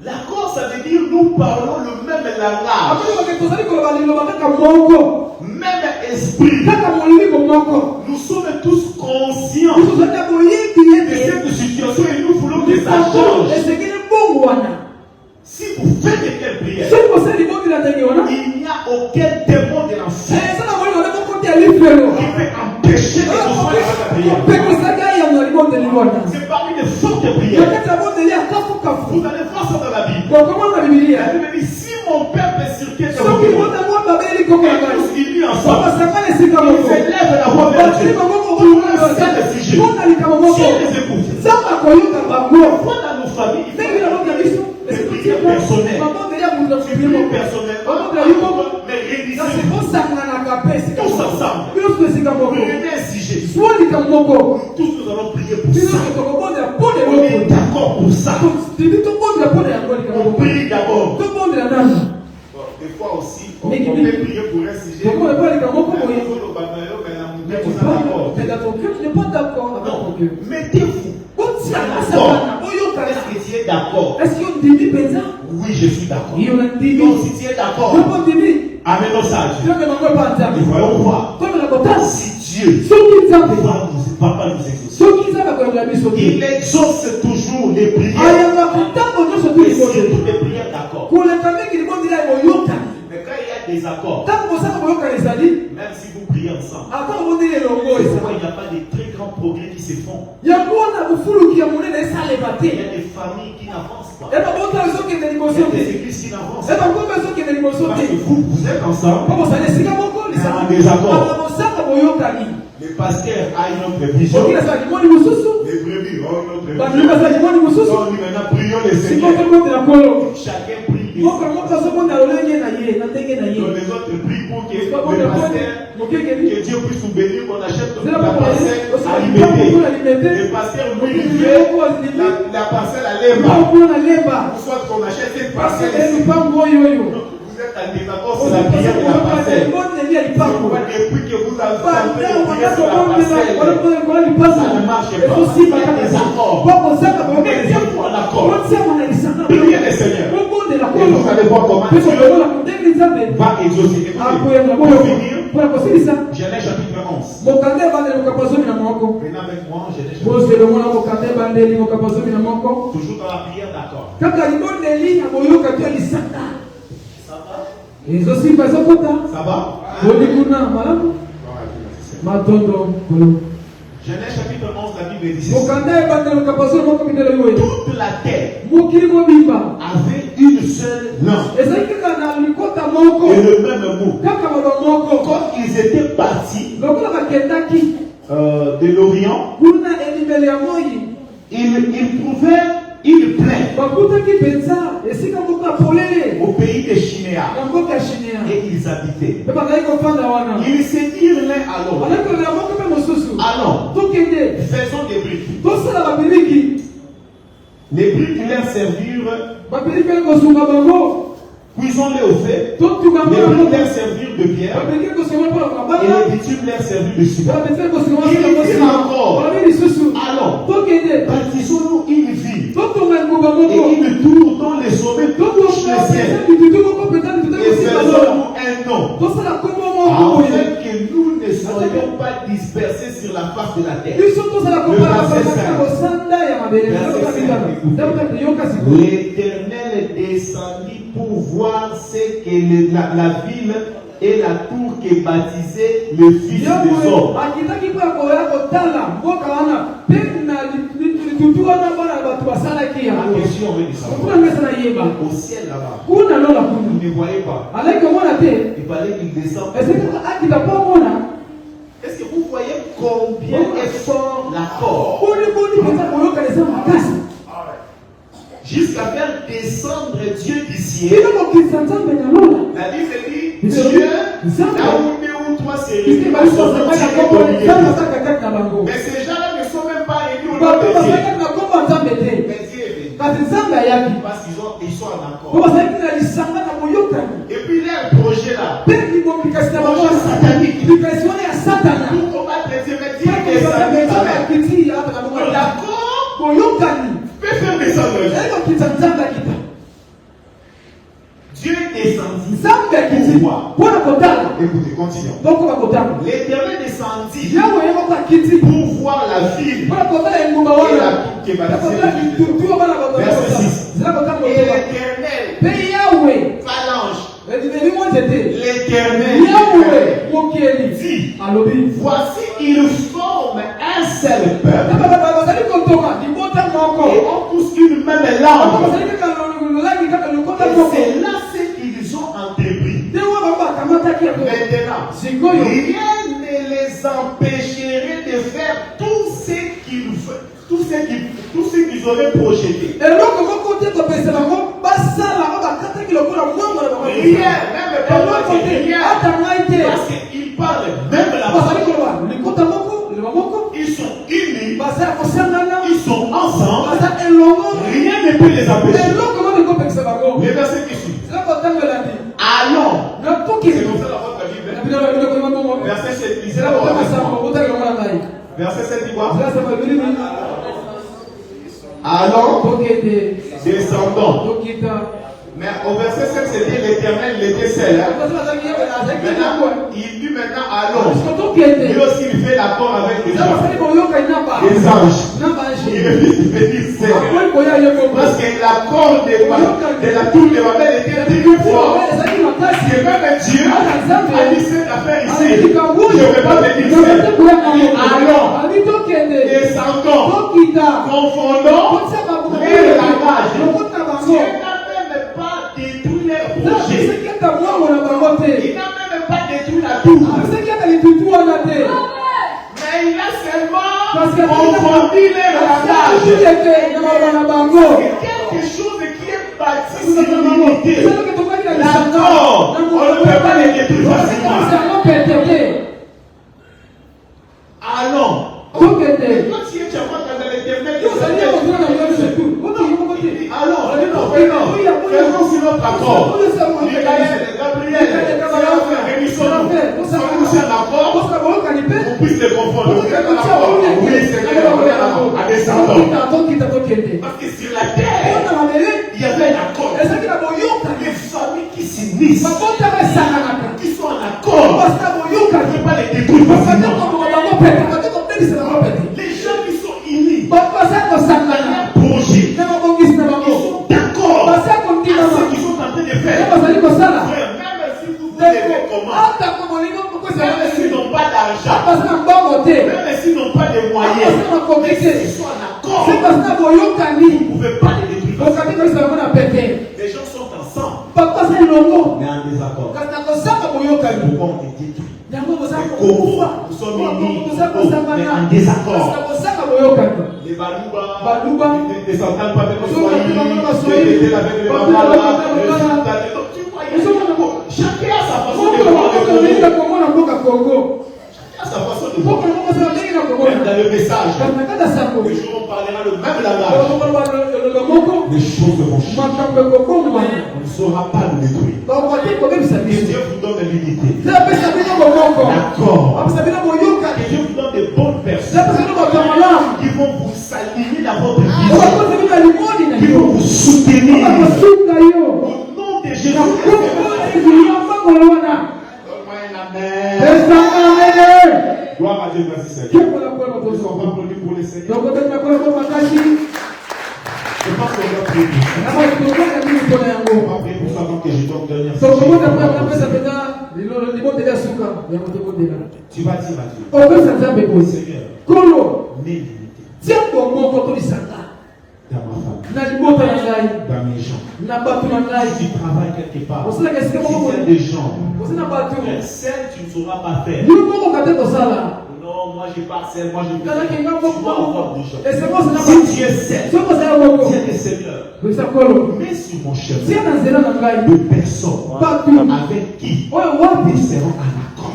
L'accord, ça veut dire nous parlons le même langage, même esprit. Nous sommes tous conscients de cette situation et nous voulons que ça change. Si vous faites quelle prière, il n'y a aucun démon de l'enfer qui peut empêcher que ce soit la prière. C'est parmi les fortes prières. Vous allez voir ça dans la Bible. La Bible dit, si mon peuple est sur pied de vous, ils vivent ensemble, ils s'élèvent la voix vers Dieu pour un seul sujet. Dieu les écoute. Parfois dans nos familles, il faut des prières personnelles. Mais réunissez-vous tous ensemble. Prenez un sujet. Tous nous allons prier pour ça. On est d'accord pour ça. On prie d'abord. Des fois aussi, on peut prier pour un sujet. Mettez-vous. Est-ce que tu es d'accord? Oui, je suis d'accord. Donc si tu es d'accord, amène-nous ça à Dieu. Et voyons voir si Dieu va nous exaucer. Il exauce toujours les prières. Et surtout les prières d'accord. Mais quand il y a des accords, même si vous priez ensemble, il n'y a pas de très grands progrès qui se font. Il y a des familles qui n'avancent pas. Il y a des églises qui n'avancent pas. Parce que vous êtes ensemble, mais en désaccord. Les pasteurs ont une autre vision. Les brebis ont une autre vision. Donc maintenant, prions le Seigneur. Chacun prie. Donc les autres prient pour que le pasteur, que Dieu puisse nous bénir, qu'on achète la parcelle à Libété. Le pasteur, lui, il fait la parcelle à Lemba. Soit qu'on achète cette parcelle ici. Vous êtes en désaccord sur la prière de la parcelle. Et puis que vous avez fait la prière sur la parcelle, ça ne marche pas. Il y a des accords. Mettez-vous en accord. Priez le Seigneur. Et vous allez voir comment Dieu va exaucer. Écoutez, pour finir, Genèse chapitre 11. Venez avec moi, Genèse chapitre 11. Toujours dans la prière d'accord. Ça va? Genèse chapitre 11, la Bible dit ceci. Toute la terre avait une seule langue. et le même mot. Quand ils étaient partis de l'Orient, ils trouvaient une plaie au pays des Chinéas et ils habitaient. Ils se dirent l'un à l'autre, allons, faisons des briques. Les briques leur servirent, cuisons-les au feu. Les briques leur servirent de pierre et les bitumes leur servirent de ciment. Ils dirent encore, allons, bâtissons-nous une ville et une tour dont les sommets touchent le ciel et faisons-nous un nom afin que nous ne soyons pas dispersés sur la face de la terre. L'Éternel descendit pour voir ce que la ville et la tour que baptisait le fils des hommes. Au ciel là-bas, vous ne voyez pas. Il fallait qu'il descende. Est-ce que vous voyez combien est fort l'accord? Jusqu'à faire descendre Dieu du ciel. La Bible dit, Dieu, là où toi c'est resté, mais ces gens-là ne sont même pas réunis au nom de Dieu. Mais Dieu est venu. Parce qu'ils sont en accord. Et puis leur projet là, projet satanique, pour combattre Dieu, mais Dieu est descendu. L'accord peut faire descendre. Dieu est descendu pour voir. Écoutez, continuons. L'Éternel descendit pour voir la ville et la tour qui est bâtie. Verset 6. Et l'Éternel phalange. L'Éternel dit, voici ils forment un seul peuple et ont tous une même langue. Et c'est là ce qu'ils ont entrepris. Maintenant, rien ne les empêcherait de faire tout ce qu'ils veulent, tout ce qu'ils auraient projeté. Rien, même pas rien, parce qu'ils parlent même la parole. Ils sont unis, ils sont ensemble, rien ne peut les empêcher. Le verset qui suit. Allons. C'est comme ça la votre Bible. Verset 7 dit. Verset 7 dit quoi? Allons, descendons. Mais au verset 7, c'était l'Éternel, il était seul. Maintenant, il dit maintenant allons. Lui aussi, il fait l'accord avec les gens. Les anges. Il veut dire seul. Parce que l'accord de la tour de Babel était très fort. Que même Dieu a dit cette affaire ici. Je ne vais pas te dire seul. Allons. Descendons. Confondons les langages. Dieu pas détruire les projets. Il n'a même pas détruit la tour. Mais il a seulement confondu les langages. Quelque chose qui est bâti sur l'unité. D'accord. On ne peut pas les détruire facilement. Allons. Quand tu es dans l'Éternel, allons, faisons sur notre accord. Gabriel, sommes-nous un accord qu'on puisse les confondre. Oui, c'est à descendre. Parce que sur la terre, il y avait un accord. Les familles qui s'unissent, qui sont en accord, on ne peut pas les détruire facilement. Les gens qui sont unis, projet, ils sont d'accord à ce qu'ils sont en train de faire. Même si vous devez comment, même s'ils n'ont pas d'argent, même s'ils n'ont pas de moyens, mais s'ils sont en accord, vous ne pouvez pas les détruire. Les gens sont ensemble, mais en désaccord. nous sommes unis, mais en désaccord. Les Balouba ne s'entendent pas avec les chacun a sa façon de voir même dans le message, les jours on parlera le même langage. Les choses vont changer. On ne saura pas nous détruire. Que Dieu vous donne l'unité. D'accord. Que Dieu vous donne des bonnes personnes qui vont vous s'aligner dans votre vie, qui vont vous soutenir. Au nom de Jésus. Gloire à Dieu, merci Seigneur. Nous sommes applaudis pour les Seigneurs. Je pense qu'on doit prier pour ça. On va prier pour ça avant que je donne dernière Tu vas dire à Dieu, Seigneur, mets l'unité dans ma famille, dans mes gens. Si tu travailles quelque part, si tu as des gens, celle tu ne sauras pas faire. Non, moi je pars seul, moi je vais. Tu dois avoir des gens. Si tu es seul, tu es le Seigneur. Mets sur mon chemin de personnes avec qui nous serons en accord.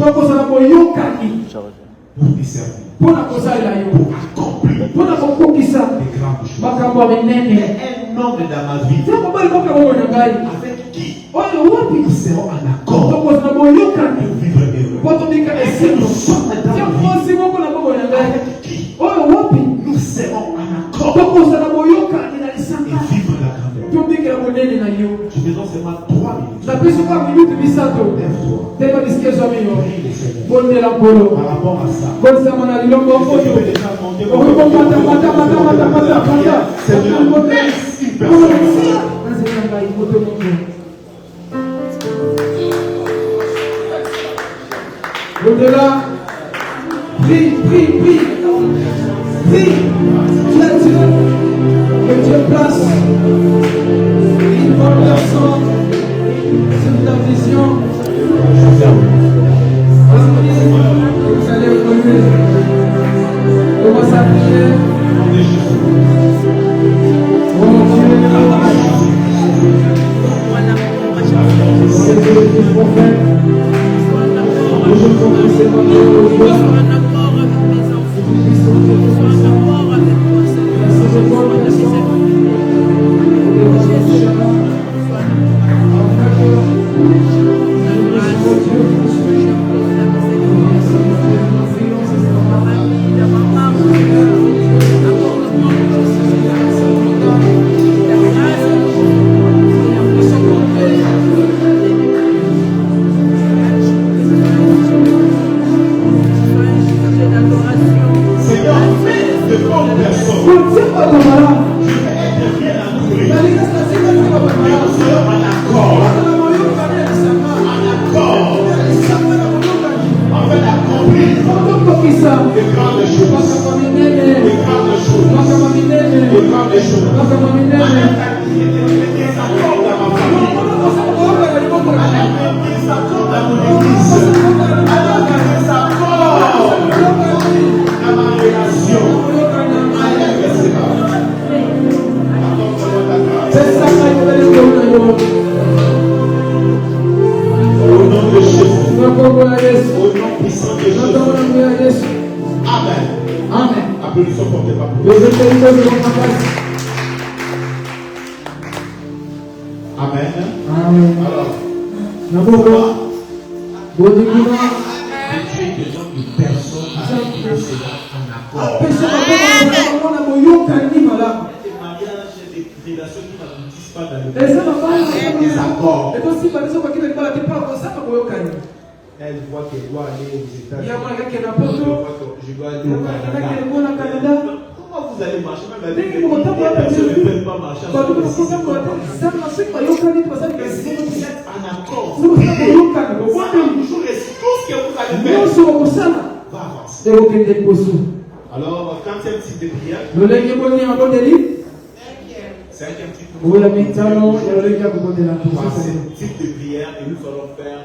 Pour te servir. Pour accomplir des grandes choses. Un homme dans ma vie avec qui nous serons en accord pour vivre heureux. Et si nous sommes dans la vie avec qui nous serons en accord et vivre la grandeur. Je te donne seulement 3 minutes. Lève-toi. Par rapport à ça, tu peux déjà monter. Seigneur, merci personne. Au-delà, prie. Que Dieu place une bonne personne sur ta vision. Vous allez évoluer. Commencez à prier. C'est le prophète. Je confie ces paroles. Elle voit qu'elle doit aller aux États-Unis. Je dois aller au Canada. Comment vous allez marcher? Même avec les personnes ne peuvent pas marcher. Vous êtes en accord. Toujours tout ce que vous allez faire va avancer. Alors, quand c'est un type de prière, c'est un type de prière et nous allons faire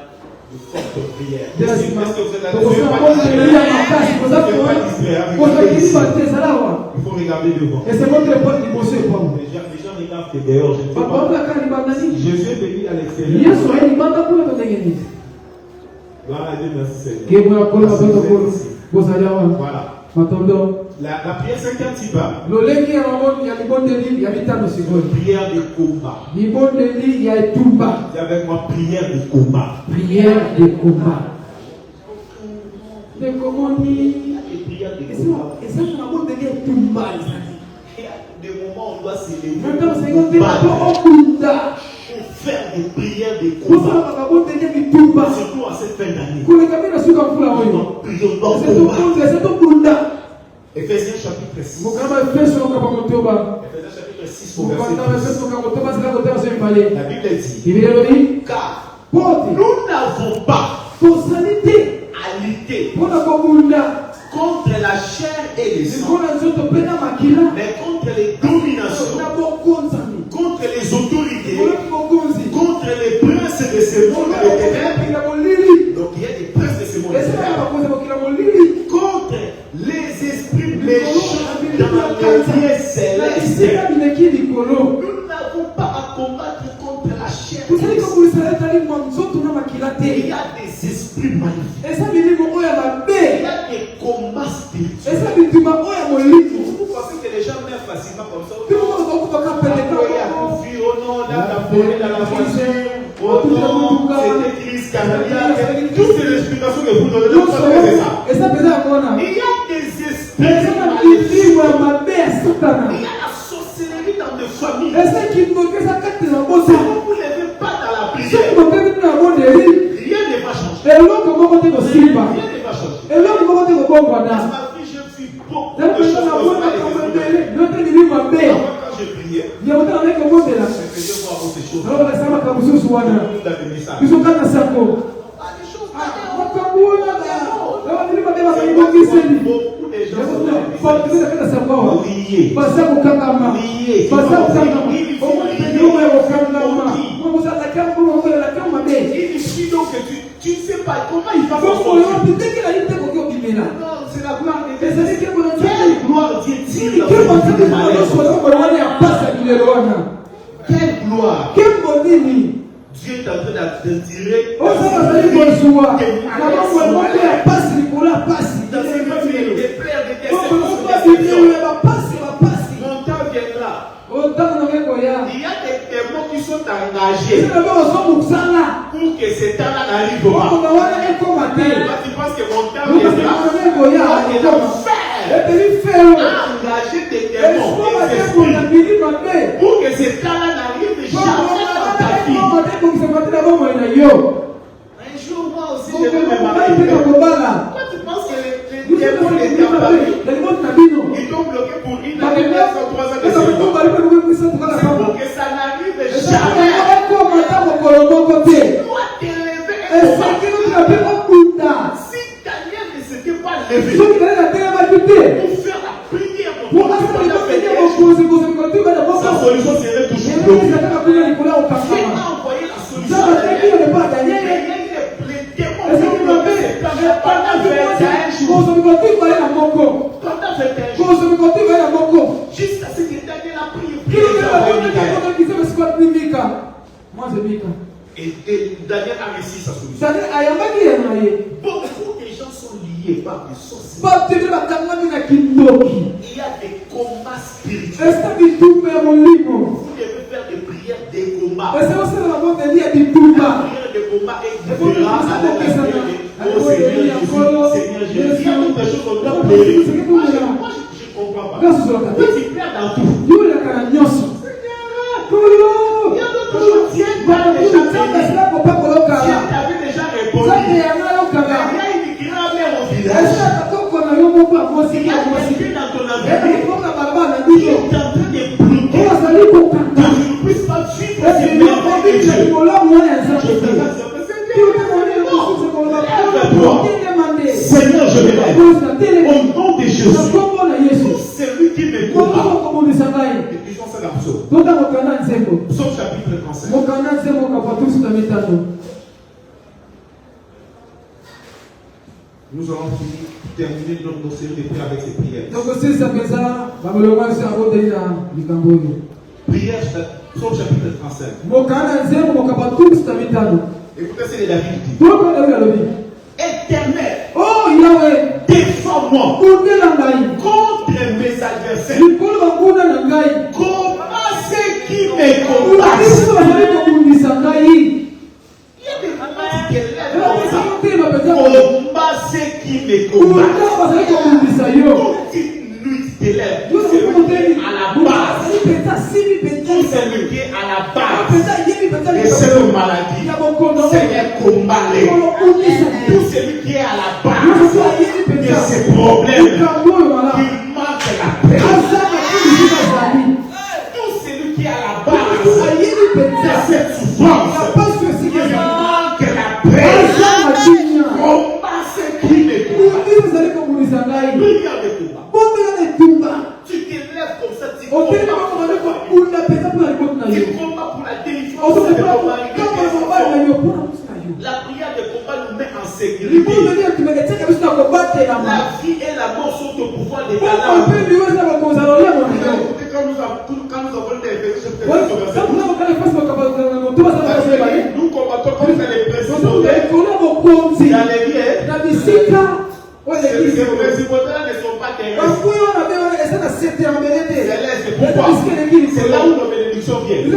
de forte prière. Il Est-ce que vous êtes faut regarder devant. Et c'est votre époque qui bosse pas. Les gens regardent que dehors. Je ne sais pas. Jésus est venu à l'extérieur. Gloire à Dieu, merci Seigneur. Voilà. La prière, c'est qu'un petit pas. Prière de combat. Dis avec moi, prière de combat. Prière de combat. De comment dire? Prière de combat. Et ça, c'est un bon délire combat. Il y a des moments où on doit se lever. Maintenant, c'est un faire des prières de combat. Surtout à cette fin d'année. Ephésiens chapitre 6. Ephésiens chapitre 6 au verset 10. La Bible dit, car nous n'avons pas à lutter contre la chair et les sang, mais contre les dominations, contre les autorités, contre les princes de ce monde de ténèbres. Donc il y a des princes de ce monde de ténèbres, contre les esprits méchants dans les lieux célestes. Nous n'avons pas à combattre contre la chair et le sang. Il y a des esprits maléfiques. Il y a des combats spirituels. Vous pensez que les gens meurent facilement comme ça? Oh non, dans la forêt, dans la voiture, oh non, c'est des crises canadiennes. Toutes ces explications que vous donnez, c'est ça. Il y a des esprits maléfiques. Il y a la sorcellerie dans des familles. Si vous ne vous levez pas dans la prière, rien ne va changer. Rien ne va changer. J'ai vu beaucoup de choses comme ça. Quand je priais, je faisais voir autre chose. Beaucoup d'amener ça. Des choses beaucoup de gens donc tu ne sais pas comment il va faire. Non, c'est la gloire de Dieu. Quelle gloire Dieu tire. Quelle gloire. Dieu est en train de tirer. Dans ces familles, des plaies de mon temps viendra. Il y a des démons qui sont engagés pour que ce temps-là n'arrive pas. Tu penses que mon temps viendra? Engager des démons pour que ce temps-là n'arrive jamais dans ta vie. Un jour, moi aussi, je vais me marier. Pourquoi tu penses que les démons étaient en famille? Ils t'ont bloqué pour une année, 2 ans, 3 ans de séjour. C'est pour que ça n'arrive jamais. Tu dois te lever et combattre. Si Daniel ne s'était pas levé pour faire la prière, sa solution serait toujours bloquée. Dieu a envoyé la solution à Daniel. Les démons ont bloqué cette prière pendant 21 jours. Pendant 21 jours. Jusqu'à ce que Daniel a prié. Et Daniel a réussi sa solution. Beaucoup de gens sont liés par des sorciers. Il y a des combats spirituels. Vous devez faire des prières de combat. La prière de combat est différente à la prière de oh Seigneur Jésus. Il y a d'autres choses qu'on doit pleurer. Moi, je ne comprends pas. Tu pleures dans tout. Il y a d'autres choses. Dieu t'avait déjà répondu. Il y a une grave mère au village. Il y a quelqu'un dans ton avenir qui est en train de bloquer. Que tu ne puisses pas vivre ces merveilles de Dieu. Seigneur, je me lève. Au nom de Jésus. Pour celui qui me combat. Et disons ça dans le psaume. Psaume chapitre 35. Nous allons terminer notre série de prières avec ces prières. Prière, Psaume chapitre 35. Écoutez ce que David dit. Éternel, oh Yahweh, défends-moi contre mes adversaires. Combat ceux qui me combattent. Il y a des combats qui lèvent comme ça. Combat ceux qui me combattent. Continue de lèvres. Tout celui qui est à la base. Tout celui qui est à la base. Et c'est une maladie. Seigneur, combat-les. Tout celui qui est à la base de ces problèmes, qu'il manque la paix. Tout celui qui est à la base de cette souffrance, qu'il manque la paix. Combat ceux qui me combattent. Prie avec toi. Tu te lèves comme ça, tu combats pour la délivrance. La prière de combat nous met en sécurité. La vie et la mort sont au pouvoir de ta langue. Quand nous avons des nous combattons contre les principaux. Dans les liens, ces principaux-là ne sont pas terrestres. C'est pourquoi c'est là où nos bénédictions viennent.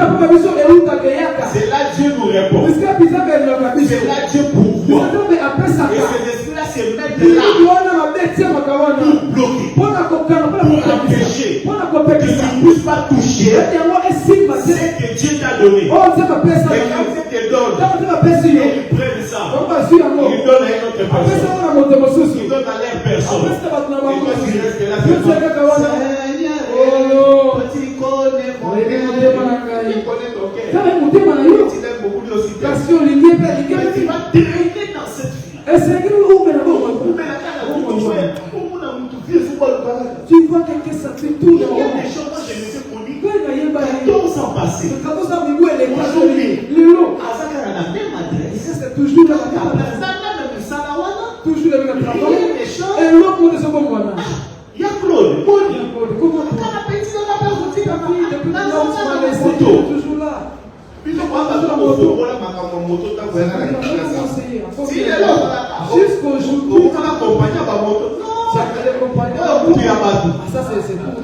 C'est là Dieu nous répond. C'est là Dieu pourvoit. Et ces esprits-là se mettent là pour bloquer, pour empêcher que tu ne puisses pas toucher ce que Dieu t'a donné. Et quand Dieu te donne, il prenne ça, il donne à une autre personne, il donne à leur personne. Et toi tu restes là, Seigneur, tu connais mon cœur, tu connais ton cœur, tu l'aimes beaucoup lui aussi. Mais tu vas traîner dans cette vie. Tu vois quelqu'un s'appeler tout il y a des choses que je me suis connu 14 ans passés. Aujourd'hui, Azaka a la même adresse. c'est toujours la même adresse. Toujours le même travail. Et l'autre monde se voit. Il y a Claude. Comment toujours là. Jusqu'au jour où ça c'est pour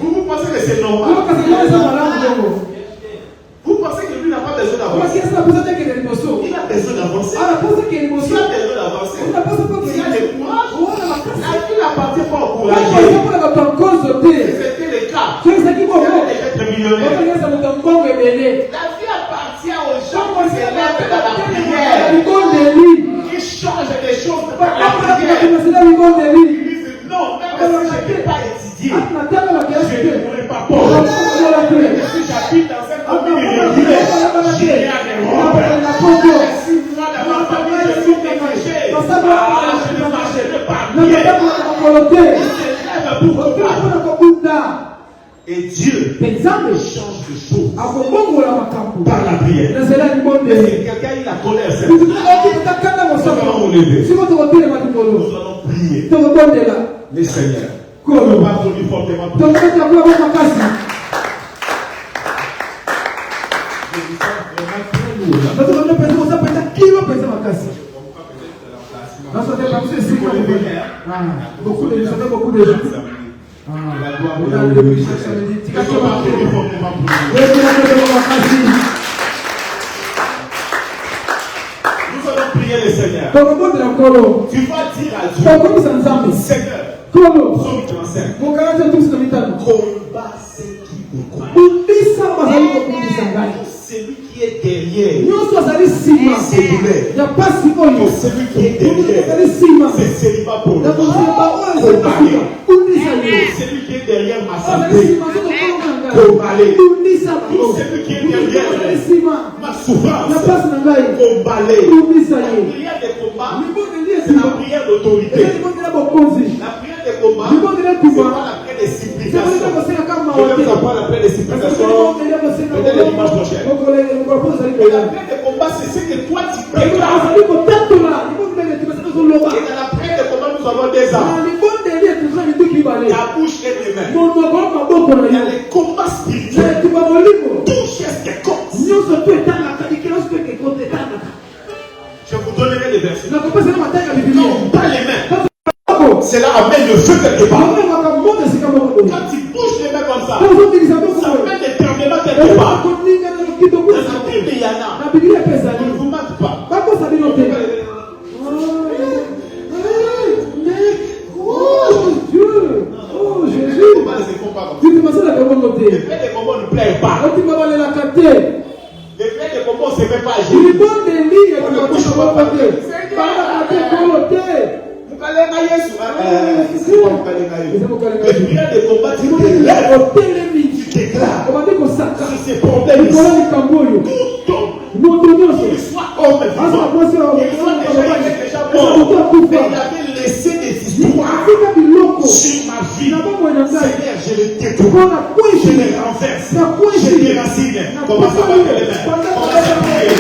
vous pensez que c'est normal? Vous pensez que lui n'a pas besoin d'avancer? Il a besoin d'avancer. Il a besoin d'avancer. Il a des courage. La vie n'appartient pas au courage. C'était le cas. Il a déjà été millionnaire. La vie appartient aux gens qui se lèvent dans la prière, qui changent les choses par la prière. Ils disent non, même si je n'ai pas étudié, je ne pourrais pas pauvre. Si j'habite dans cette famille irrégulière, j'irai à des rompes. Si moi dans ma famille je suis dégagé, je ne marcherai pas bien. Il se lève pour combattre. Et Dieu change de choses par la prière. Et si quelqu'un a la colère, c'est nous allons nous lever. Nous allons prier. Les Seigneurs. Nous partons fortement pour nous. Beaucoup de gens. La gloire de Dieu. Nous allons prier le Seigneur. Tu vas dire à Dieu, Seigneur, Psaume 35, combat ceux qui me combattent. Celui qui est derrière, c'est douleur. Celui qui est derrière, c'est célibat pour le celui qui est derrière ma santé, comballer. Celui qui est derrière ma souffrance, comballer. La prière de combat, c'est la prière d'autorité. La prière de combat, c'est pas la prière de supplication. Je vais vous apprendre la prière de supplication peut-être le dimanche prochain. La prière de combat, c'est ce que toi tu prépares. ça. Ta bouche et tes mains. Il y a les combats spirituels. Tout geste est contre. Je vous donnerai des versets. Non, pas les mains. Cela amène le feu quelque part. Quand tu bouges les mains comme ça, ça amène l'éternellement quelque part. Dans la Bible, il y en a. On ne vous mate pas. Oh Jésus! Les combats ne se font pas comme ça. Les faits de combat ne plaisent pas. Les faits de combat ne se fait pas agir. On ne couche pas. Les prières de combat, tu t'éclaires. C'est problème. Tout homme, qu'il soit homme vivant, qu'il soit déjà mort, mais il avait laissé des histoires sur ma vie. Seigneur, je les détruis, je les renverse, je les déracine. Comment ça va les mains? Comment ça va prier?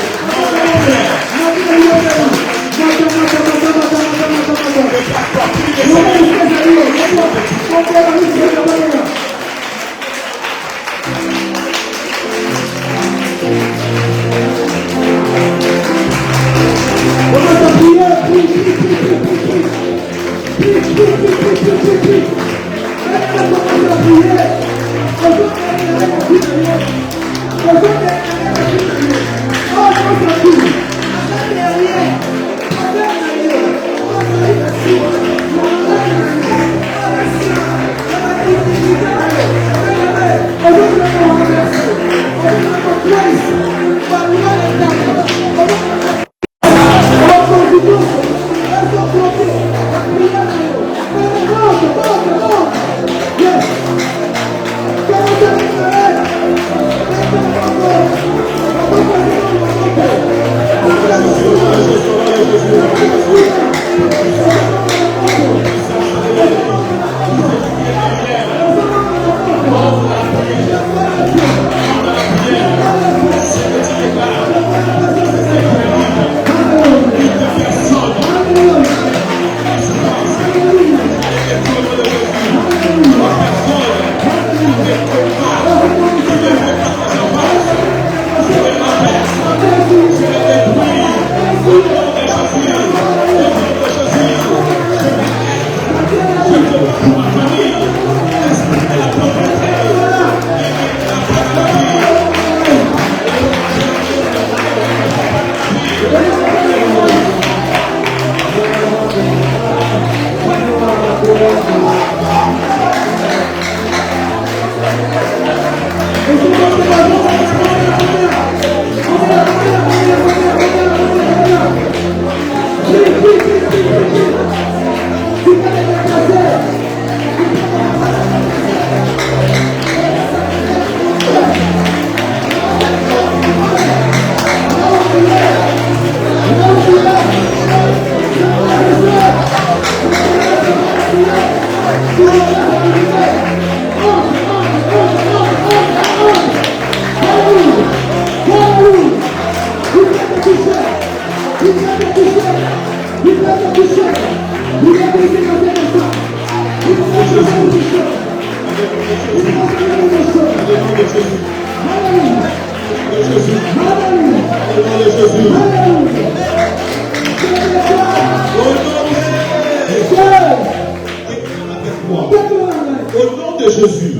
Au nom de Jésus.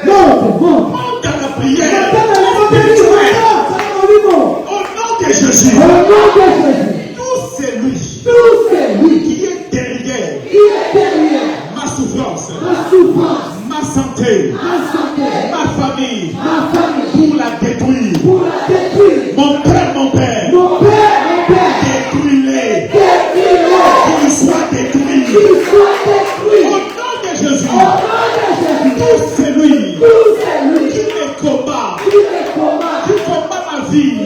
Monte dans la prière. Au nom de Jésus. Tout c'est lui qui est derrière ma souffrance, ma santé, ma famille, pour la détruire. Mon père, détruis-les, qu'ils soient détruits. Au nom de Jésus, tout c'est lui qui me combat, qui combat ma vie.